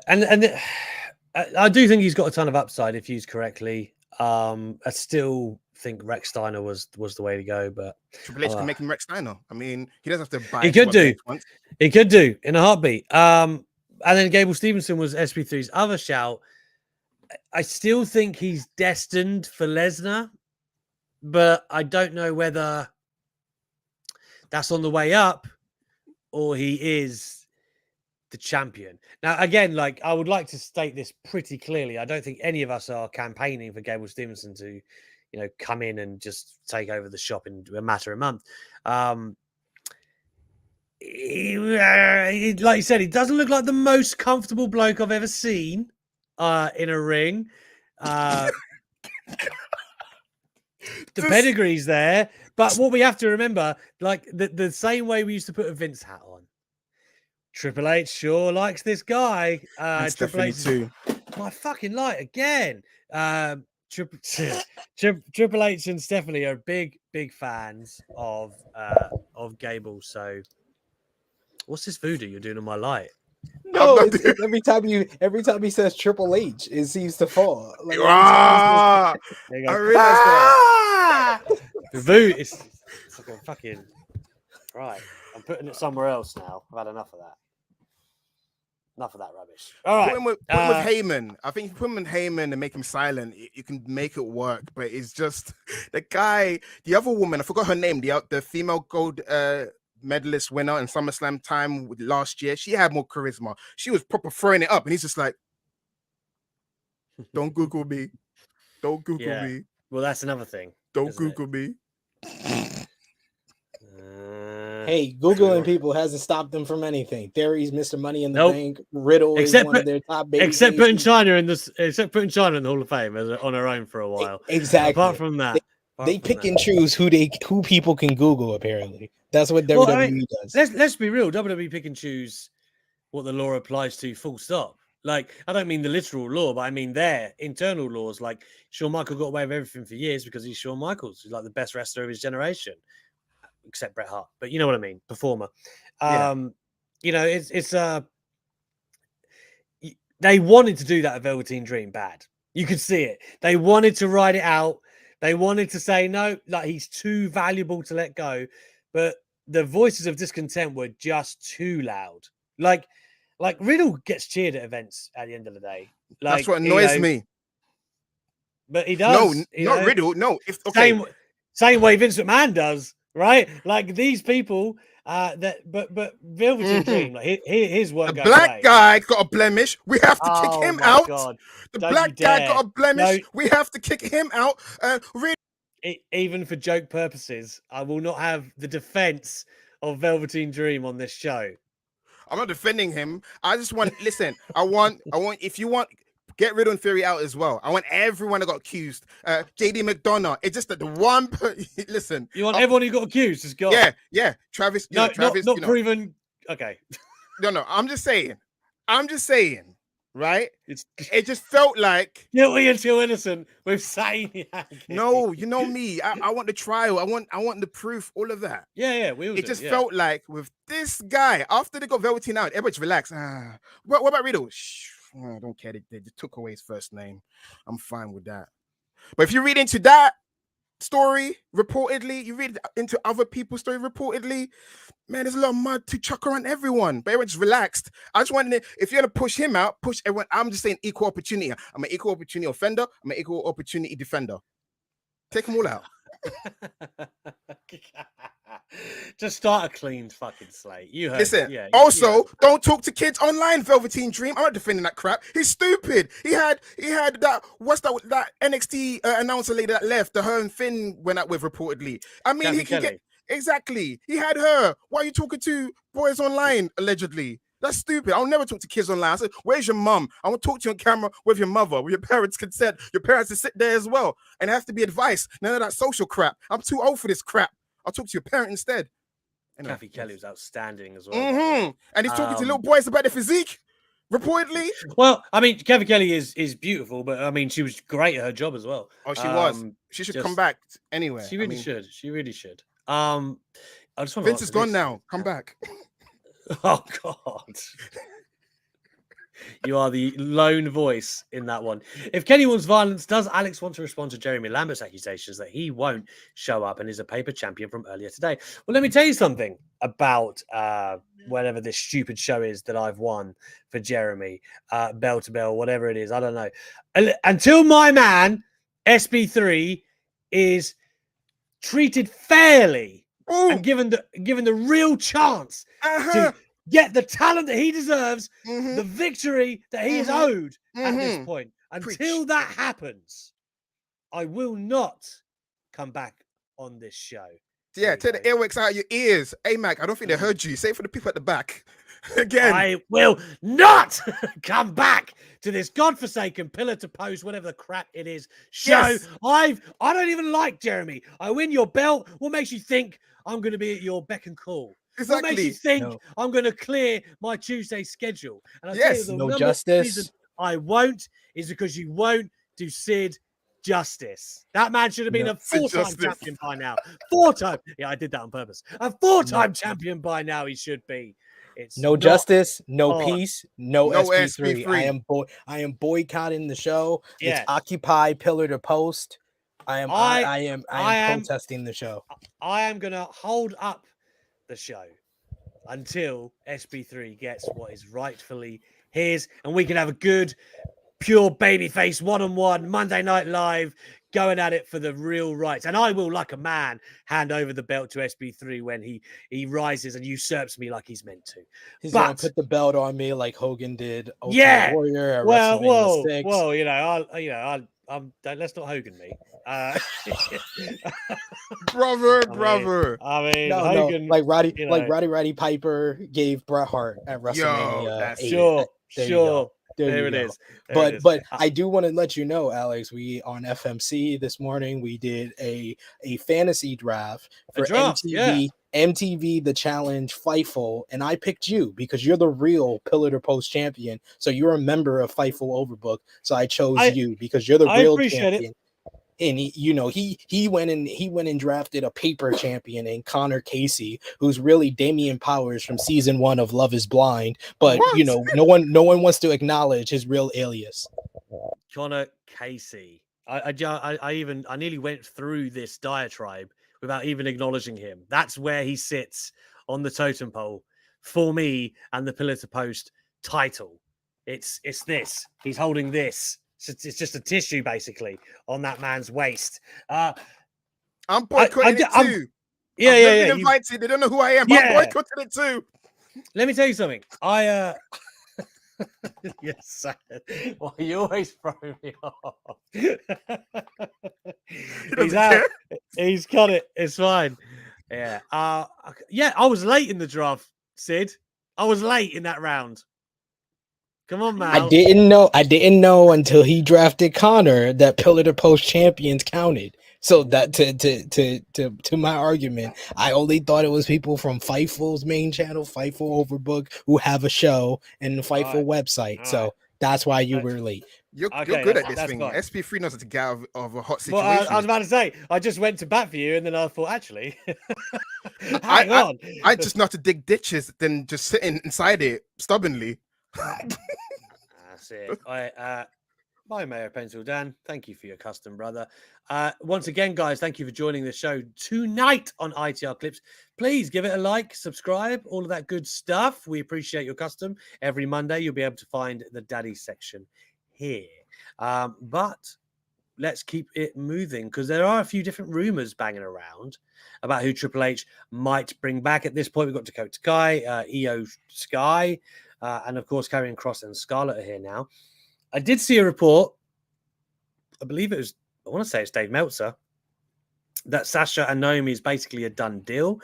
Speaker 1: I do think he's got a ton of upside if used correctly. I still think Rex Steiner was the way to go, but
Speaker 2: Triple H can make him Rex Steiner. I mean, he doesn't have to buy.
Speaker 1: he could do. He could do in a heartbeat. And then Gable Stevenson was SB3's other shout. I still think he's destined for Lesnar, but I don't know whether that's on the way up or he is the champion. Now, again, like I would like to state this pretty clearly. I don't think any of us are campaigning for Gable Stevenson to, come in and just take over the shop in a matter of a month. Like you said, he doesn't look like the most comfortable bloke I've ever seen in a ring. The pedigree's there, but what we have to remember, like the same way we used to put a Vince hat on. Triple H sure likes this guy. Triple H
Speaker 2: too.
Speaker 1: My fucking light again. Triple H and Stephanie are big fans of Gable. So, what's this voodoo you're doing on my light?
Speaker 3: No, it's every time he says Triple H, it seems to fall. Like,
Speaker 2: I realized that.
Speaker 1: The voodoo is like a fucking right. I'm putting it somewhere else now. I've had enough of that. Enough of that rubbish. All right.
Speaker 2: Put him with Heyman. I think you put him in Heyman and make him silent. You can make it work, but it's just the guy. The other woman, I forgot her name. The female gold medalist winner in SummerSlam time last year. She had more charisma. She was proper throwing it up, and he's just like, "Don't Google me. Don't Google me."
Speaker 1: Well, that's another thing.
Speaker 2: Don't Google me.
Speaker 3: Hey, Googling people hasn't stopped them from anything. Theory's Mr. Money in the Bank. Riddle is one of their top baby.
Speaker 1: Except putting China in the Hall of Fame on her own for a while.
Speaker 3: Exactly.
Speaker 1: Apart from that,
Speaker 3: they pick and choose who people can Google. Apparently, that's what WWE does.
Speaker 1: Let's be real. WWE pick and choose what the law applies to. Full stop. Like, I don't mean the literal law, but I mean their internal laws. Like, Shawn Michaels got away with everything for years because he's Shawn Michaels. He's like the best wrestler of his generation. Except Bret Hart, but you know what I mean, performer. It's they wanted to do that at Velveteen Dream bad. You could see it. They wanted to ride it out. They wanted to say no, like he's too valuable to let go. But the voices of discontent were just too loud. Like Riddle gets cheered at events at the end of the day. Like,
Speaker 2: that's what annoys me.
Speaker 1: But he does.
Speaker 2: No, not Riddle. No,
Speaker 1: Same way Vince McMahon does. Right, like these people, but Velveteen Dream, like his work.
Speaker 2: The black guy got a blemish. We have to kick him out.
Speaker 1: God.
Speaker 2: The
Speaker 1: Don't
Speaker 2: black guy got a blemish. We have to kick him out.
Speaker 1: Even for joke purposes, I will not have the defense of Velveteen Dream on this show.
Speaker 2: I'm not defending him. I just want. Listen, I want. If you want. Get Riddle and Theory out as well. I want everyone that got accused. JD McDonough. It's just that the one. Listen.
Speaker 1: You want everyone who got accused is gone.
Speaker 2: Yeah. Travis.
Speaker 1: Travis. Not proven. Okay.
Speaker 2: No. I'm just saying. Right? It just felt like
Speaker 1: guilty until innocent. We're saying.
Speaker 2: No, you know me. I want the trial. I want the proof. All of that.
Speaker 1: Yeah. It
Speaker 2: just felt like with this guy after they got Velveteen out, everybody's relaxed. What about Riddle? I don't care. They just took away his first name. I'm fine with that. But if you read into that story, reportedly, you read into other people's story, reportedly, man, there's a lot of mud to chuck around everyone. But everyone's relaxed. I just want to, if you're going to push him out, push everyone. I'm just saying equal opportunity. I'm an equal opportunity offender. I'm an equal opportunity defender. Take them all out.
Speaker 1: Just start a clean fucking slate. You heard.
Speaker 2: Listen. Don't talk to kids online. Velveteen Dream. I'm not defending that crap. He's stupid. He had that. What's that NXT announcer lady that left? The her and Finn went out with reportedly. I mean, he can get exactly. He had her. Why are you talking to boys online allegedly? That's stupid. I'll never talk to kids online. I said, where's your mum? I want to talk to you on camera with your mother, with your parents' consent. Your parents to sit there as well. And it has to be advice. None of that social crap. I'm too old for this crap. I'll talk to your parent instead. Anyway,
Speaker 1: Kathy Kelly was outstanding as well.
Speaker 2: And he's talking to little boys about their physique, reportedly.
Speaker 1: Well, I mean, Kathy Kelly is beautiful, but I mean, she was great at her job as well.
Speaker 2: Oh, she was. She should come back anyway.
Speaker 1: She really should. She really should. I just want
Speaker 2: Vince is gone now. Come back.
Speaker 1: Oh God. You are the lone voice in that one. If Kenny wants violence, does Alex want to respond to Jeremy Lambert's accusations that he won't show up and is a paper champion from earlier today? Well, let me tell you something about whatever this stupid show is that I've won for Jeremy, bell to bell, whatever it is. I don't know. Until my man, SB3, is treated fairly and given the real chance to get the talent that he deserves, the victory that he is owed at this point. Until that happens, I will not come back on this show.
Speaker 2: Yeah, take the earwax out of your ears. Hey, Mac, I don't think they heard you. Say it for the people at the back. Again.
Speaker 1: I will not come back to this godforsaken pillar to post, whatever the crap it is, show.
Speaker 2: Yes.
Speaker 1: I don't even like Jeremy. I win your belt. What makes you think I'm going to be at your beck and call?
Speaker 2: Exactly.
Speaker 1: What makes you think I'm going to clear my Tuesday schedule? And I tell you, the
Speaker 3: no
Speaker 1: number
Speaker 3: justice.
Speaker 1: reason I won't is because you won't do Sid justice. That man should have been a four-time champion by now. Four-time. Yeah, I did that on purpose. A four-time champion by now. He should be. It's
Speaker 3: no justice, no peace, no SP3.
Speaker 2: SP3.
Speaker 3: I am boycotting the show.
Speaker 1: Yes.
Speaker 3: It's Occupy pillar to post. I am protesting the show.
Speaker 1: I am gonna hold up the show until SB3 gets what is rightfully his, and we can have a good, pure babyface one-on-one Monday Night Live, going at it for the real rights. And I will, like a man, hand over the belt to SB3 when he rises and usurps me like he's meant to.
Speaker 3: He's gonna put the belt on me like Hogan did. Warrior at
Speaker 1: well,
Speaker 3: 6.
Speaker 1: Well, let's not Hogan me.
Speaker 2: brother.
Speaker 1: I mean,
Speaker 3: no,
Speaker 1: Hogan,
Speaker 3: like Roddy Piper gave Bret Hart at WrestleMania.
Speaker 1: Sure. There it is.
Speaker 3: But I do want to let you know, Alex, we on FMC this morning, we did a fantasy draft for MTV The Challenge Fightful, and I picked you because you're the real pillar to post champion. So you're a member of Fightful Overbook. So I chose you because you're the real champion. And he went and drafted a paper champion in Connor Casey, who's really Damian Powers from season 1 of Love Is Blind. But no one wants to acknowledge his real alias.
Speaker 1: Connor Casey. I nearly went through this diatribe without even acknowledging him. That's where he sits on the totem pole for me and the pillar to post title. It's this. He's holding this. It's just a tissue, basically, on that man's waist.
Speaker 2: I'm boycotting it too.
Speaker 1: Yeah.
Speaker 2: Invited. They don't know who I am. I'm boycotting it too. Let
Speaker 1: me tell you something. Yes, well, you always throw me off. He's out. He's got it. It's fine. Yeah. I was late in the draft, Sid. I was late in that round. Come on, man.
Speaker 3: I didn't know until he drafted Connor that pillar to post champions counted. So that to my argument, I only thought it was people from Fightful's main channel, Fightful Overbook, who have a show and the Fightful website. So that's why you were late.
Speaker 2: You're good at this thing. SP3 knows how to get out of a hot situation.
Speaker 1: Well, I was about to say, I just went to bat for you, and then I thought, actually, hang on.
Speaker 2: I just know how to dig ditches than just sitting inside it stubbornly.
Speaker 1: That's it. My Mayor Pencil Dan, thank you for your custom, brother. Once again, guys, thank you for joining the show tonight on ITR Clips. Please give it a like, subscribe, all of that good stuff. We appreciate your custom. Every Monday, you'll be able to find the daddy section here. But let's keep it moving because there are a few different rumors banging around about who Triple H might bring back. At this point, we've got Dakota Kai, Io Sky, and of course, Karrion Kross and Scarlett are here now. I did see a report, I believe it was, I want to say it's Dave Meltzer, that Sasha and Naomi is basically a done deal.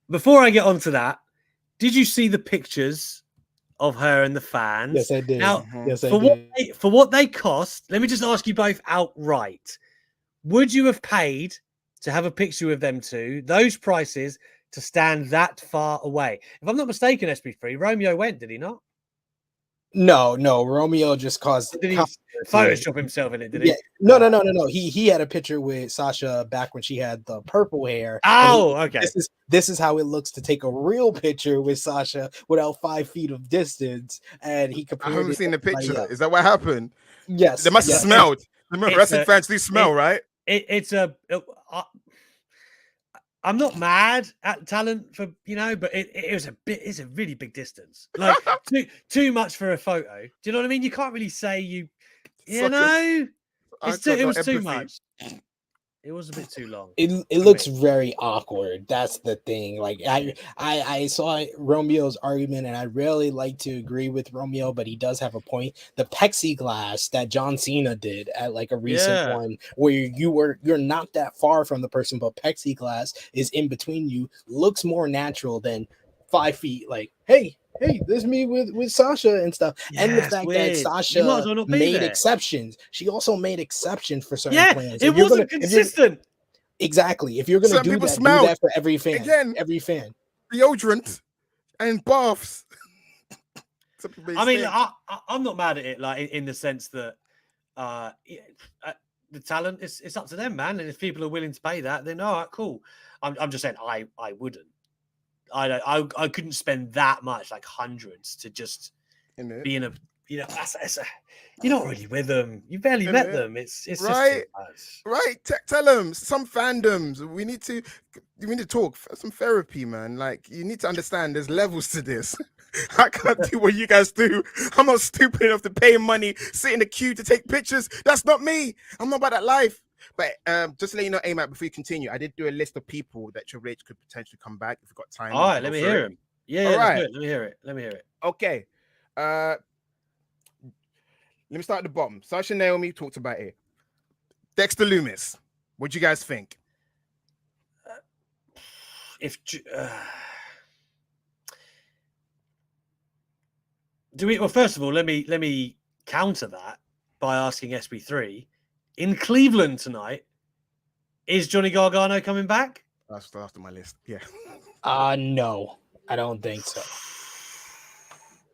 Speaker 1: Before I get onto that, did you see the pictures of her and the fans.
Speaker 3: Yes, I did.
Speaker 1: Now,
Speaker 3: Yes, I
Speaker 1: for
Speaker 3: did.
Speaker 1: what they cost, let me just ask you both outright. Would you have paid to have a picture with them two, those prices, to stand that far away? If I'm not mistaken, SB3, Romeo went, did he not?
Speaker 3: No, Romeo just caused.
Speaker 1: Or did he Photoshop himself in it? Did he?
Speaker 3: Yeah, no. He had a picture with Sasha back when she had the purple hair.
Speaker 1: Oh, okay.
Speaker 3: This is how it looks to take a real picture with Sasha without 5 feet of distance, and he
Speaker 2: I
Speaker 3: compared.
Speaker 2: haven't seen the picture.
Speaker 3: Else.
Speaker 2: Is that what happened?
Speaker 3: Yes,
Speaker 2: They must have smelled. Remember, wrestling fans do smell, right?
Speaker 1: I'm not mad at talent for but it's a really big distance. Like too much for a photo. Do you know what I mean? You can't really say it was too much. It was a bit too long.
Speaker 3: It looks very awkward. That's the thing. Like I saw Romeo's argument, and I really like to agree with Romeo, but he does have a point. The plexiglass that John Cena did at like a recent one, where you're not that far from the person, but plexiglass is in between you, looks more natural than 5 feet. Like, hey, this is me with Sasha and stuff.
Speaker 1: Yeah,
Speaker 3: and the fact that Sasha made exceptions. She also made exceptions for certain plans.
Speaker 1: It wasn't consistent.
Speaker 3: Exactly. If you're gonna do that for every fan.
Speaker 2: Again,
Speaker 3: every fan.
Speaker 2: Deodorant and baths.
Speaker 1: I mean, I'm not mad at it, like in the sense that the talent it's up to them, man. And if people are willing to pay that, then all right, cool. I'm just saying I wouldn't. I couldn't spend that much, like hundreds, to just be in a you're not really with them. You barely met them. It's
Speaker 2: right,
Speaker 1: just
Speaker 2: right. Tell them some fandoms. We need to talk some therapy, man. Like you need to understand there's levels to this. I can't do what you guys do. I'm not stupid enough to pay money, sit in the queue to take pictures. That's not me. I'm not about that life. But just to let you know, Amac, before you continue, I did do a list of people that Triple H could potentially come back if we've got time.
Speaker 1: All right, let me hear him. Yeah, all right. Let me hear it.
Speaker 2: Okay. Let me start at the bottom. Sasha Naomi talked about it. Dexter Lumis. What do you guys think?
Speaker 1: Well, first of all, let me counter that by asking SB3. In Cleveland tonight, is Johnny Gargano coming back?
Speaker 2: That's after my list. Yeah.
Speaker 3: No, I don't think so.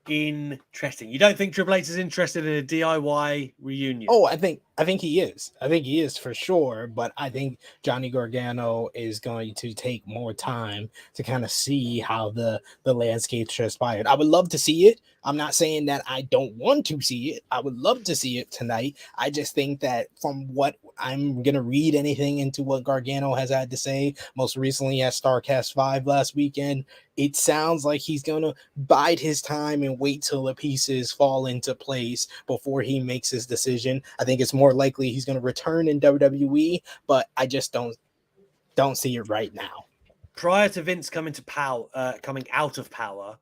Speaker 1: Interesting. You don't think Triple H is interested in a DIY reunion?
Speaker 3: Oh, I think he is. I think he is for sure. But I think Johnny Gargano is going to take more time to kind of see how the landscape transpired. I would love to see it. I'm not saying that I don't want to see it. I would love to see it tonight. I just think that from what I'm going to read anything into what Gargano has had to say, most recently at StarCast 5 last weekend, it sounds like he's going to bide his time and wait till the pieces fall into place before he makes his decision. I think it's more likely he's going to return in WWE, but I just don't see it right now.
Speaker 1: Prior to Vince coming out of power,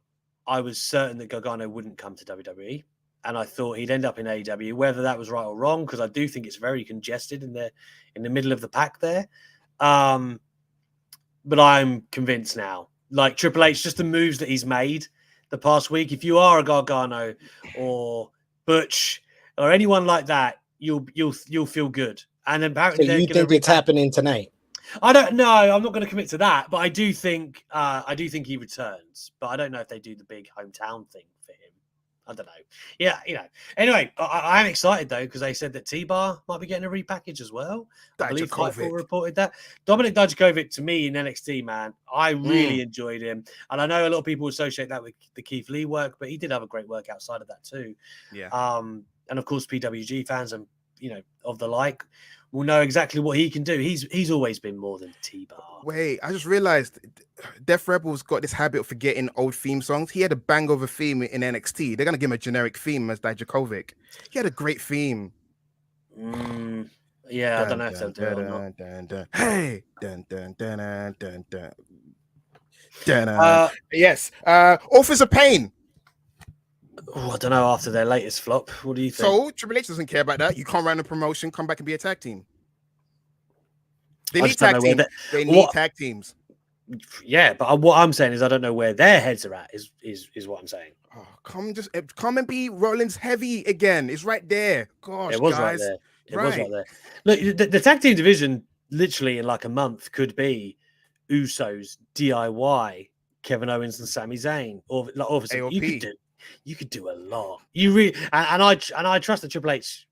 Speaker 1: I was certain that Gargano wouldn't come to WWE, and I thought he'd end up in AEW. Whether that was right or wrong, because I do think it's very congested in the middle of the pack there. But I'm convinced now. Like Triple H, just the moves that he's made the past week. If you are a Gargano or Butch or anyone like that, you'll feel good. And apparently,
Speaker 3: so you think it's happening tonight?
Speaker 1: I don't know. I'm not going to commit to that, but I do think he returns. But I don't know if they do the big hometown thing for him. I don't know. Yeah, Anyway, I am excited though because they said that T-Bar might be getting a repackage as well. I believe Fightful reported that. Dominik Dijakovic, to me in NXT, man, I really enjoyed him, and I know a lot of people associate that with the Keith Lee work, but he did have a great work outside of that too.
Speaker 2: Yeah.
Speaker 1: And of course, PWG fans and of the like will know exactly what he can do. He's always been more than T-Bar.
Speaker 2: Wait, I just realized Def Rebel's got this habit of forgetting old theme songs. He had a bang of a theme in NXT. They're gonna give him a generic theme as Dijakovic. He had a great theme.
Speaker 1: Yeah, I don't know if they'll do it or not.
Speaker 2: Hey, dun dun dun dun dun dun. Yes. Authors of Pain.
Speaker 1: Oh, I don't know. After their latest flop, what do you think?
Speaker 2: So Triple H doesn't care about that. You can't run a promotion, come back and be a tag team. They need tag teams. They need tag teams.
Speaker 1: Yeah, but what I'm saying is I don't know where their heads are at. Is what I'm saying.
Speaker 2: Oh, come and be Rollins heavy again. It's right there. Gosh,
Speaker 1: It was
Speaker 2: guys.
Speaker 1: right there. It
Speaker 2: Right.
Speaker 1: was right there. Look, the tag team division, literally in like a month, could be Usos, DIY, Kevin Owens, and Sami Zayn, or like obviously
Speaker 2: AOP.
Speaker 1: you could do a lot. You really and I trust that Triple H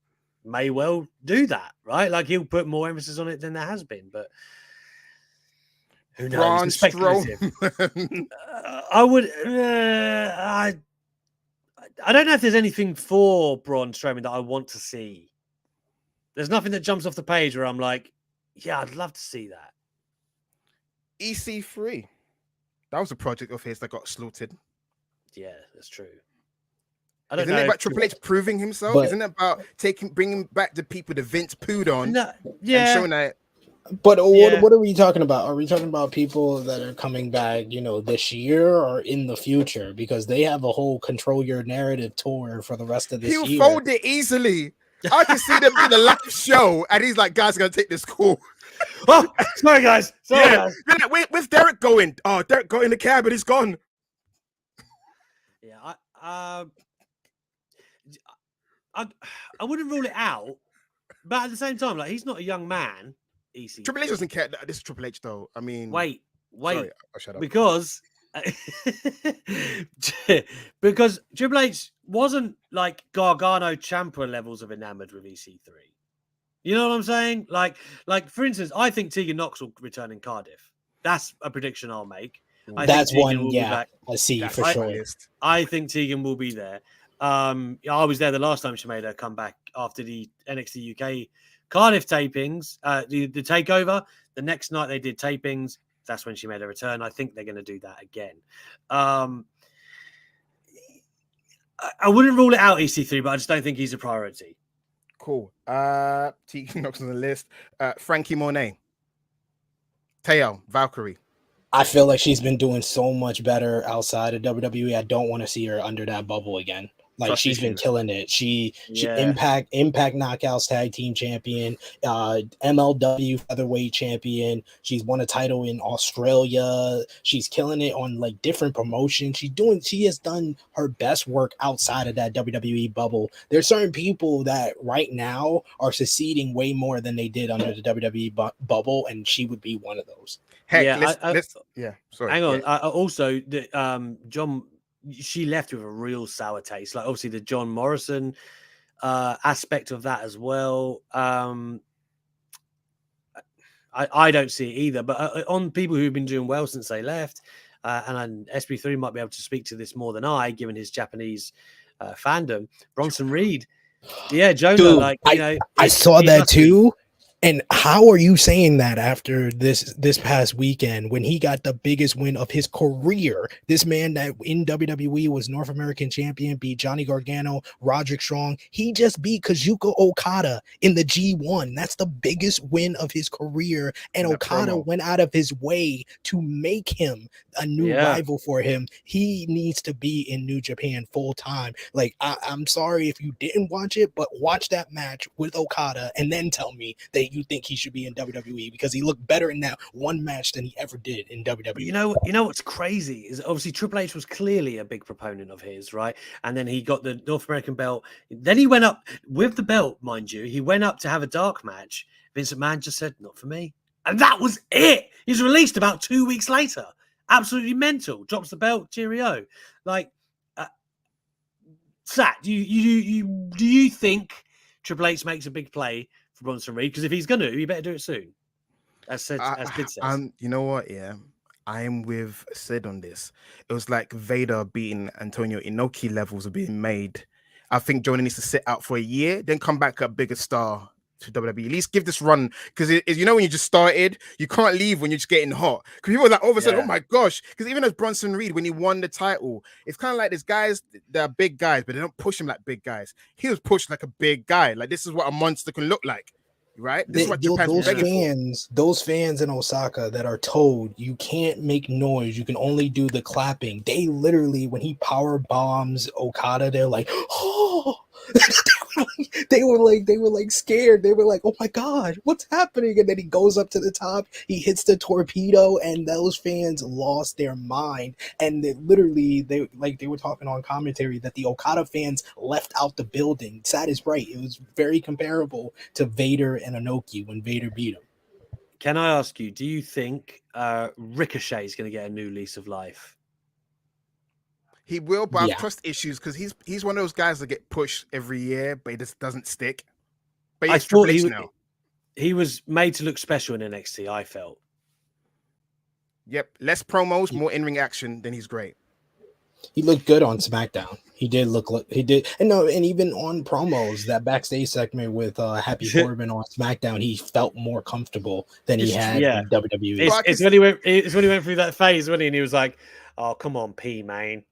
Speaker 1: may well do that, right? Like he'll put more emphasis on it than there has been, but who knows?
Speaker 2: Braun
Speaker 1: It's speculative.
Speaker 2: Strowman.
Speaker 1: I would. I don't know if there's anything for Braun Strowman that I want to see. There's nothing that jumps off the page where I'm like, yeah, I'd love to see that.
Speaker 2: EC3. That was a project of his that got slaughtered.
Speaker 1: Yeah, that's true.
Speaker 2: Isn't it about Triple H proving himself?
Speaker 3: But,
Speaker 2: Isn't it about bringing back the people that Vince pooed on?
Speaker 1: No,
Speaker 2: And
Speaker 1: yeah.
Speaker 2: showing that.
Speaker 3: But
Speaker 1: Yeah.
Speaker 3: what are we talking about? Are we talking about people that are coming back, this year or in the future? Because they have a whole Control Your Narrative tour for the rest of this
Speaker 2: He'll
Speaker 3: year.
Speaker 2: fold it easily. I can see them in the live show, and he's like, "Guys, are gonna take this call."
Speaker 1: Oh, sorry, guys. Sorry, guys.
Speaker 2: With Derek going. Oh, Derek got in the cab, and he's gone.
Speaker 1: Yeah, I wouldn't rule it out, but at the same time, like he's not a young man. EC.
Speaker 2: Triple H doesn't care. This is Triple H, though. I mean,
Speaker 1: Wait,
Speaker 2: Sorry, I'll shut up.
Speaker 1: because because Triple H wasn't like Gargano Ciampa levels of enamored with EC3. You know what I'm saying? Like for instance, I think Tegan Knox will return in Cardiff. That's a prediction I'll make.
Speaker 3: That's one, I see
Speaker 2: That's
Speaker 3: for
Speaker 2: my
Speaker 3: sure.
Speaker 2: list.
Speaker 1: I think Tegan will be there. I was there the last time she made her comeback after the NXT UK Cardiff tapings, the takeover. The next night they did tapings. That's when she made her return. I think they're going to do that again. I wouldn't rule it out, EC3, but I just don't think he's a priority.
Speaker 2: Cool. Tegan Knox on the list. Frankie Monet. Teo, Valkyrie.
Speaker 3: I feel like she's been doing so much better outside of WWE. I don't want to see her under that bubble again. Like
Speaker 1: Trust
Speaker 3: she's been
Speaker 1: issues.
Speaker 3: killing it. She
Speaker 1: Yeah.
Speaker 3: Impact Knockouts tag team champion, MLW featherweight champion. She's won a title in Australia. She's killing it on like different promotions. She has done her best work outside of that WWE bubble. There's certain people that right now are succeeding way more than they did under the WWE bubble, and she would be one of those.
Speaker 2: Heck,
Speaker 1: Yeah,
Speaker 2: sorry.
Speaker 1: Hang on.
Speaker 2: Yeah.
Speaker 1: Also, John, she left with a real sour taste. Like obviously the John Morrison aspect of that as well. I don't see it either. But on people who've been doing well since they left, and SB3 might be able to speak to this more than I, given his Japanese fandom. Bronson Reed, yeah, Jonah.
Speaker 3: Dude,
Speaker 1: like
Speaker 3: I saw that too. And how are you saying that after this past weekend when he got the biggest win of his career? This man that in WWE was North American champion, beat Johnny Gargano, Roderick Strong. He just beat Kazuchika Okada in the G1. That's the biggest win of his career. And Okada went out of his way to make him a new rival for him. He needs to be in New Japan full time. Like, I'm sorry if you didn't watch it, but watch that match with Okada and then tell me that you think he should be in WWE because he looked better in that one match than he ever did in WWE.
Speaker 1: You know what's crazy is obviously Triple H was clearly a big proponent of his, right? And then he got the North American belt. Then he went up with the belt, mind you. He went up to have a dark match. Vince McMahon just said, "Not for me," and that was it. He's released about 2 weeks later. Absolutely mental. Drops the belt. Cheerio. Like, Sat, do you think Triple H makes a big play for Bronson Reed? Because if he's going to, he better do it soon. As Sid says.
Speaker 2: You know what? Yeah, I'm with Sid on this. It was like Vader beating Antonio Inoki levels are being made. I think Jonah needs to sit out for a year, then come back a bigger star to WWE. At least give this run, because when you just started, you can't leave when you're just getting hot. Because people are like all of a sudden, oh my gosh. Because even as Bronson Reed, when he won the title, it's kind of like there's guys that are big guys, but they don't push him like big guys. He was pushed like a big guy. Like this is what a monster can look like. Right? This is what
Speaker 3: those fans in Osaka that are told you can't make noise, you can only do the clapping. They literally, when he power bombs Okada, they're like, oh, they were like scared. They were like, "Oh my god, what's happening?" And then he goes up to the top, he hits the torpedo, and those fans lost their mind. And they were talking on commentary that the Okada fans left out the building. Sad is right. It was very comparable to Vader and Inoki when Vader beat him.
Speaker 1: Can I ask you, do you think Ricochet is going to get a new lease of life?
Speaker 2: He will, but I
Speaker 3: Yeah.
Speaker 2: have trust issues because he's one of those guys that get pushed every year, but it just doesn't stick. But
Speaker 1: I
Speaker 2: it's
Speaker 1: thought
Speaker 2: Triple H now.
Speaker 1: he was made to look special in NXT, I felt.
Speaker 2: Yep, less promos, more in-ring action, then he's great.
Speaker 3: He looked good on SmackDown. He did and even on promos, that backstage segment with Happy Corbin on SmackDown, he felt more comfortable than he had in WWE.
Speaker 1: It's when he went through that phase, wasn't he? And he was like, "Oh, come on, P, man."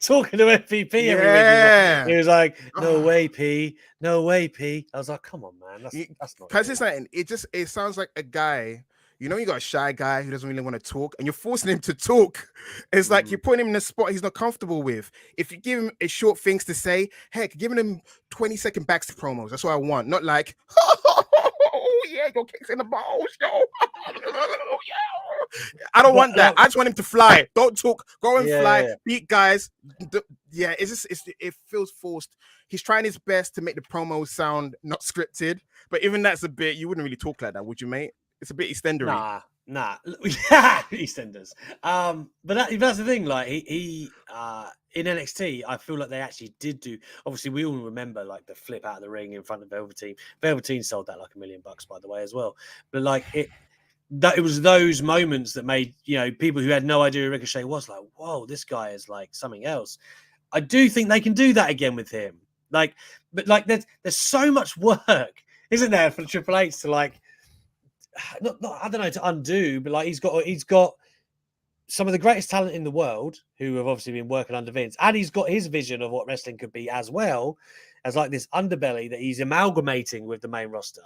Speaker 1: Talking to MVP every week. He was like, "No way, P. No way, P." I was like, "Come on, man. That's not."
Speaker 2: Because it sounds like a guy. You know, you got a shy guy who doesn't really want to talk, and you're forcing him to talk. It's like you're putting him in a spot he's not comfortable with. If you give him a short things to say, heck, giving him 20-second backstage promos. That's what I want. Not like, oh yeah, your kicks in the balls, yo. I don't want that. I just want him to fly. Don't talk. Go and fly. Beat guys. It feels forced. He's trying his best to make the promos sound not scripted, but even that's a bit. You wouldn't really talk like that, would you, mate? It's a bit EastEndery.
Speaker 1: Nah. EastEnders. But that's the thing. Like he in NXT, I feel like they actually did do. Obviously, we all remember like the flip out of the ring in front of Velveteen. Velveteen sold that like $1 million, by the way, as well. But like it was those moments that made people who had no idea who Ricochet was like, whoa, this guy is like something else. I do think they can do that again with him. But there's so much work, isn't there, for Triple H to like. Not I don't know, to undo, but like he's got some of the greatest talent in the world who have obviously been working under Vince, and he's got his vision of what wrestling could be as well as like this underbelly that he's amalgamating with the main roster.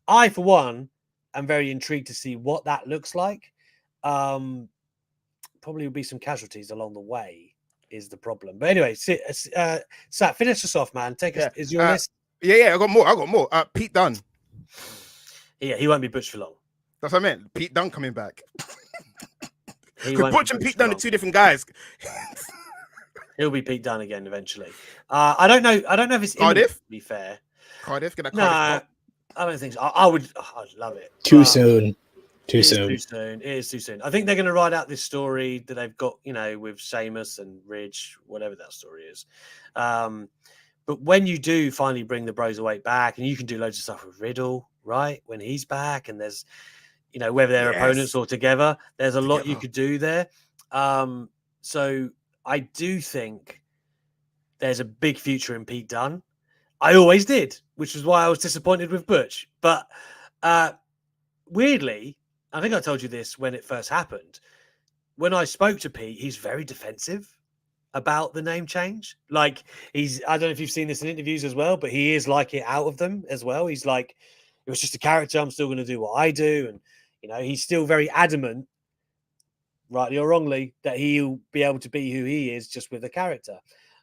Speaker 1: I, for one, am very intrigued to see what that looks like. Probably will be some casualties along the way is the problem. But anyway, Sat, finish us off, man. Take us. Is your list?
Speaker 2: Yeah. I got more. Pete Dunne.
Speaker 1: Yeah, he won't be Butch for long.
Speaker 2: That's what I meant. Pete Dunne coming back. Because Butch and Pete Dunne are two different guys.
Speaker 1: He'll be Pete Dunne again eventually. I don't know if it's
Speaker 2: Cardiff.
Speaker 1: To be fair,
Speaker 2: Cardiff. Get that
Speaker 1: Cardiff.
Speaker 2: Cardiff.
Speaker 1: I don't think so. I'd love it.
Speaker 3: Too soon.
Speaker 1: Too soon. It is too soon. I think they're going to ride out this story that they've got, with Sheamus and Ridge, whatever that story is. But when you do finally bring the Broserweight back, and you can do loads of stuff with Riddle, right? When he's back, and there's, whether they're opponents or together, there's a lot you could do there. So I do think there's a big future in Pete Dunne. I always did, which is why I was disappointed with Butch. But weirdly, I think I told you this when it first happened. When I spoke to Pete, he's very defensive about the name change. Like I don't know if you've seen this in interviews as well, but he is like it out of them as well. He's like, it was just a character. I'm still going to do what I do. And, he's still very adamant, rightly or wrongly, that he'll be able to be who he is just with a character.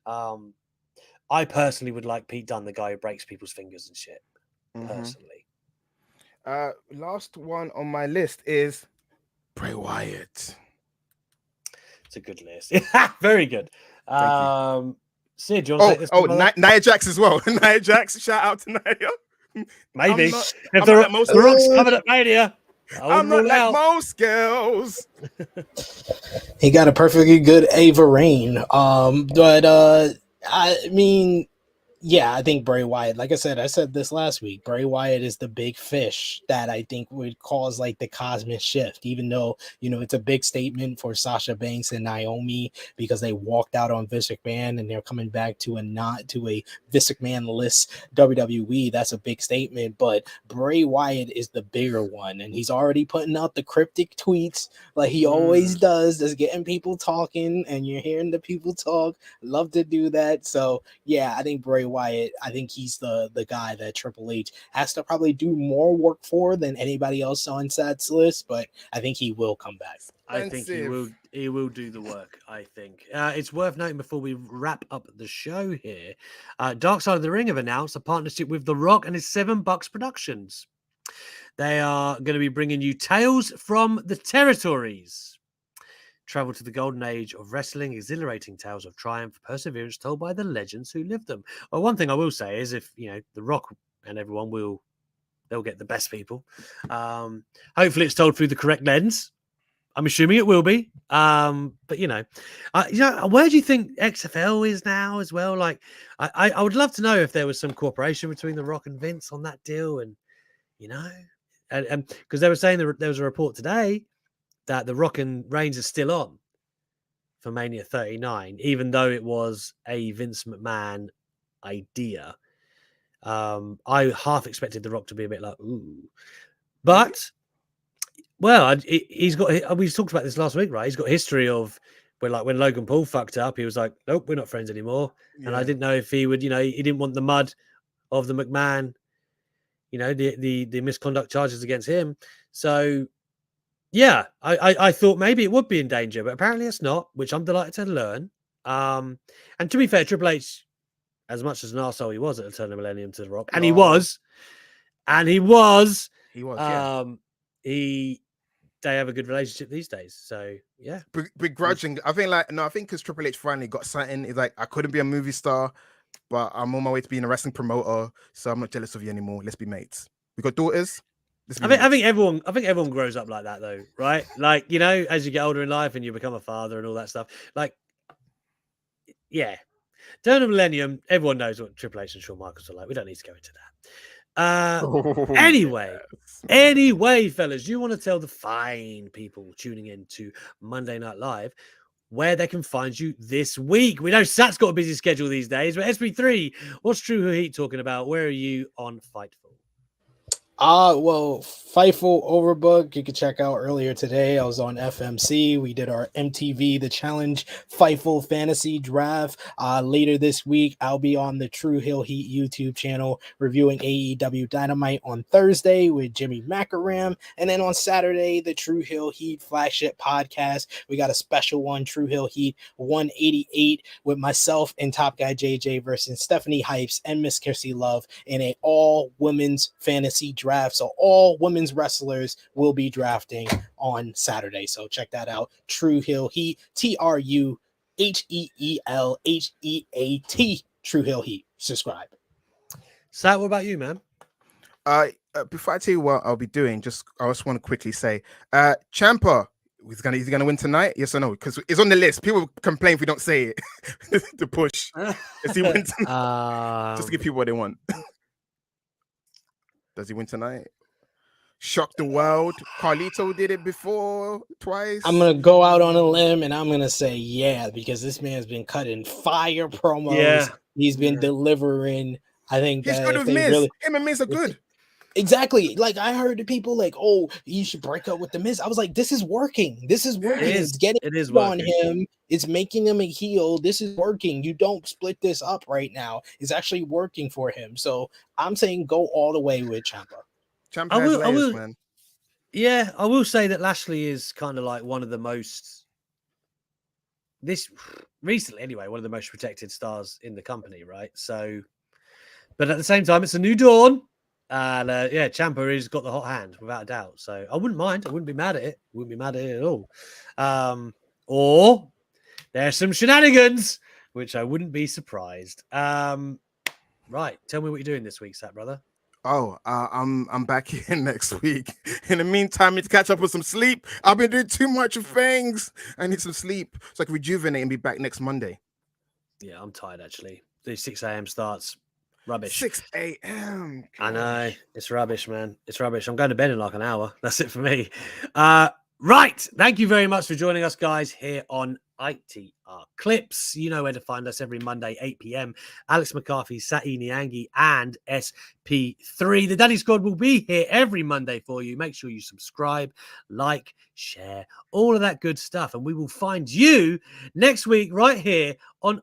Speaker 1: I personally would like Pete Dunne, the guy who breaks people's fingers and shit, personally.
Speaker 2: Last one on my list is Bray Wyatt.
Speaker 1: It's a good list. Very good. Sid, do you want to take this?
Speaker 2: Nia Jax as well. Nia Jax, shout out to Nia.
Speaker 1: Maybe. If the Rock's coming at Mania,
Speaker 2: I'm not like most girls.
Speaker 3: He got a perfectly good Ava Raine. I mean, yeah, I think Bray Wyatt, like I said this last week, Bray Wyatt is the big fish that I think would cause like the cosmic shift, even though, it's a big statement for Sasha Banks and Naomi because they walked out on Vince McMahon and they're coming back to a Vince McMahon-less WWE. That's a big statement, but Bray Wyatt is the bigger one, and he's already putting out the cryptic tweets like he always does, just getting people talking, and you're hearing the people talk. Love to do that. So yeah, I think Bray Wyatt Wyatt, I think he's the guy that Triple H has to probably do more work for than anybody else on Sat's list, but I think he will come back.
Speaker 1: I think he will. He will do the work. I think it's worth noting before we wrap up the show here. Dark Side of the Ring have announced a partnership with The Rock and his $7 Productions. They are going to be bringing you Tales from the Territories. Travel to the golden age of wrestling, exhilarating tales of triumph, perseverance told by the legends who lived them. Well, one thing I will say is, if The Rock and everyone they'll get the best people. Hopefully, it's told through the correct lens. I'm assuming it will be. But where do you think XFL is now as well? Like, I would love to know if there was some cooperation between The Rock and Vince on that deal, and because they were saying there was a report today that The Rock and Reigns are still on for Mania 39, even though it was a Vince McMahon idea. I half expected The Rock to be a bit like, ooh. But, well, he's got, we talked about this last week, right? He's got history of when Logan Paul fucked up, he was like, nope, we're not friends anymore. Yeah. And I didn't know if he would, he didn't want the mud of the McMahon, the misconduct charges against him. So, yeah, I thought maybe it would be in danger, but apparently it's not, which I'm delighted to learn. And to be fair, Triple H, as much as an arsehole he was at the turn of the millennium to The Rock, and he was, they have a good relationship these days. So yeah,
Speaker 2: begrudging. I think because Triple H finally got something. He's like, I couldn't be a movie star, but I'm on my way to being a wrestling promoter, so I'm not jealous of you anymore. Let's be mates. We got daughters.
Speaker 1: I think everyone grows up like that though, right? Like, as you get older in life and you become a father and all that stuff. Like, yeah. Turn of Millennium, everyone knows what Triple H and Shawn Michaels are like. We don't need to go into that. Anyway, fellas, you want to tell the fine people tuning in to Monday Night Live where they can find you this week. We know Sat's got a busy schedule these days, but SP3, what's True Heel Heat talking about? Where are you on Fightful?
Speaker 3: Well, Fightful Overbook, you could check out earlier today. I was on FMC. We did our MTV The Challenge Fightful Fantasy Draft. Later this week, I'll be on the True Heel Heat YouTube channel reviewing AEW Dynamite on Thursday with Jimmy Macaram. And then on Saturday, the True Heel Heat flagship podcast. We got a special one, True Heel Heat 188, with myself and Top Guy JJ versus Stephanie Hypes and Miss Kissy Love in a all-women's fantasy draft. So all women's wrestlers will be drafting on Saturday. So check that out. True Heel Heat, TrueHeelHeat, True Heel Heat. Subscribe.
Speaker 1: Sat, what about you, man?
Speaker 2: Before I tell you what I'll be doing, I just want to quickly say, Ciampa, is he gonna win tonight? Yes or no? Because it's on the list. People complain if we don't say it to push. Does he win tonight? Just to give people what they want. Does he win tonight? Shock the world. Carlito did it before, twice.
Speaker 3: I'm going to go out on a limb and I'm going to say, yeah, because this man's been cutting fire promos. Yeah. He's been delivering. I think
Speaker 2: he's good with Miz. Him and Miz are good.
Speaker 3: Exactly. Like, I heard the people like, oh, you should break up with the Miz. I was like, this is working. This is working. It's getting on him. It's making him a heel. This is working. You don't split this up right now. It's actually working for him. So I'm saying go all the way with Ciampa.
Speaker 2: Ciampa has layers, man.
Speaker 1: Yeah, I will say that Lashley is kind of like one of the most, recently anyway, one of the most protected stars in the company, right? So, but at the same time, it's a new dawn. And Ciampa has got the hot hand without a doubt. So I wouldn't mind. I wouldn't be mad at it. Wouldn't be mad at it at all. Or there's some shenanigans, which I wouldn't be surprised. Right. Tell me what you're doing this week, Sat, brother.
Speaker 2: Oh, I'm back here next week. In the meantime, I need to catch up with some sleep. I've been doing too much of things. I need some sleep so I can rejuvenate and be back next Monday.
Speaker 1: Yeah, I'm tired actually. The 6 a.m. starts. Rubbish.
Speaker 2: 6 a.m.
Speaker 1: I know. It's rubbish, man. It's rubbish. I'm going to bed in like an hour. That's it for me. Right. Thank you very much for joining us, guys, here on ITR Clips. You know where to find us every Monday, 8 p.m. Alex McCarthy, Sa'i Niangi, and SP3. The Daddy Squad will be here every Monday for you. Make sure you subscribe, like, share, all of that good stuff. And we will find you next week right here on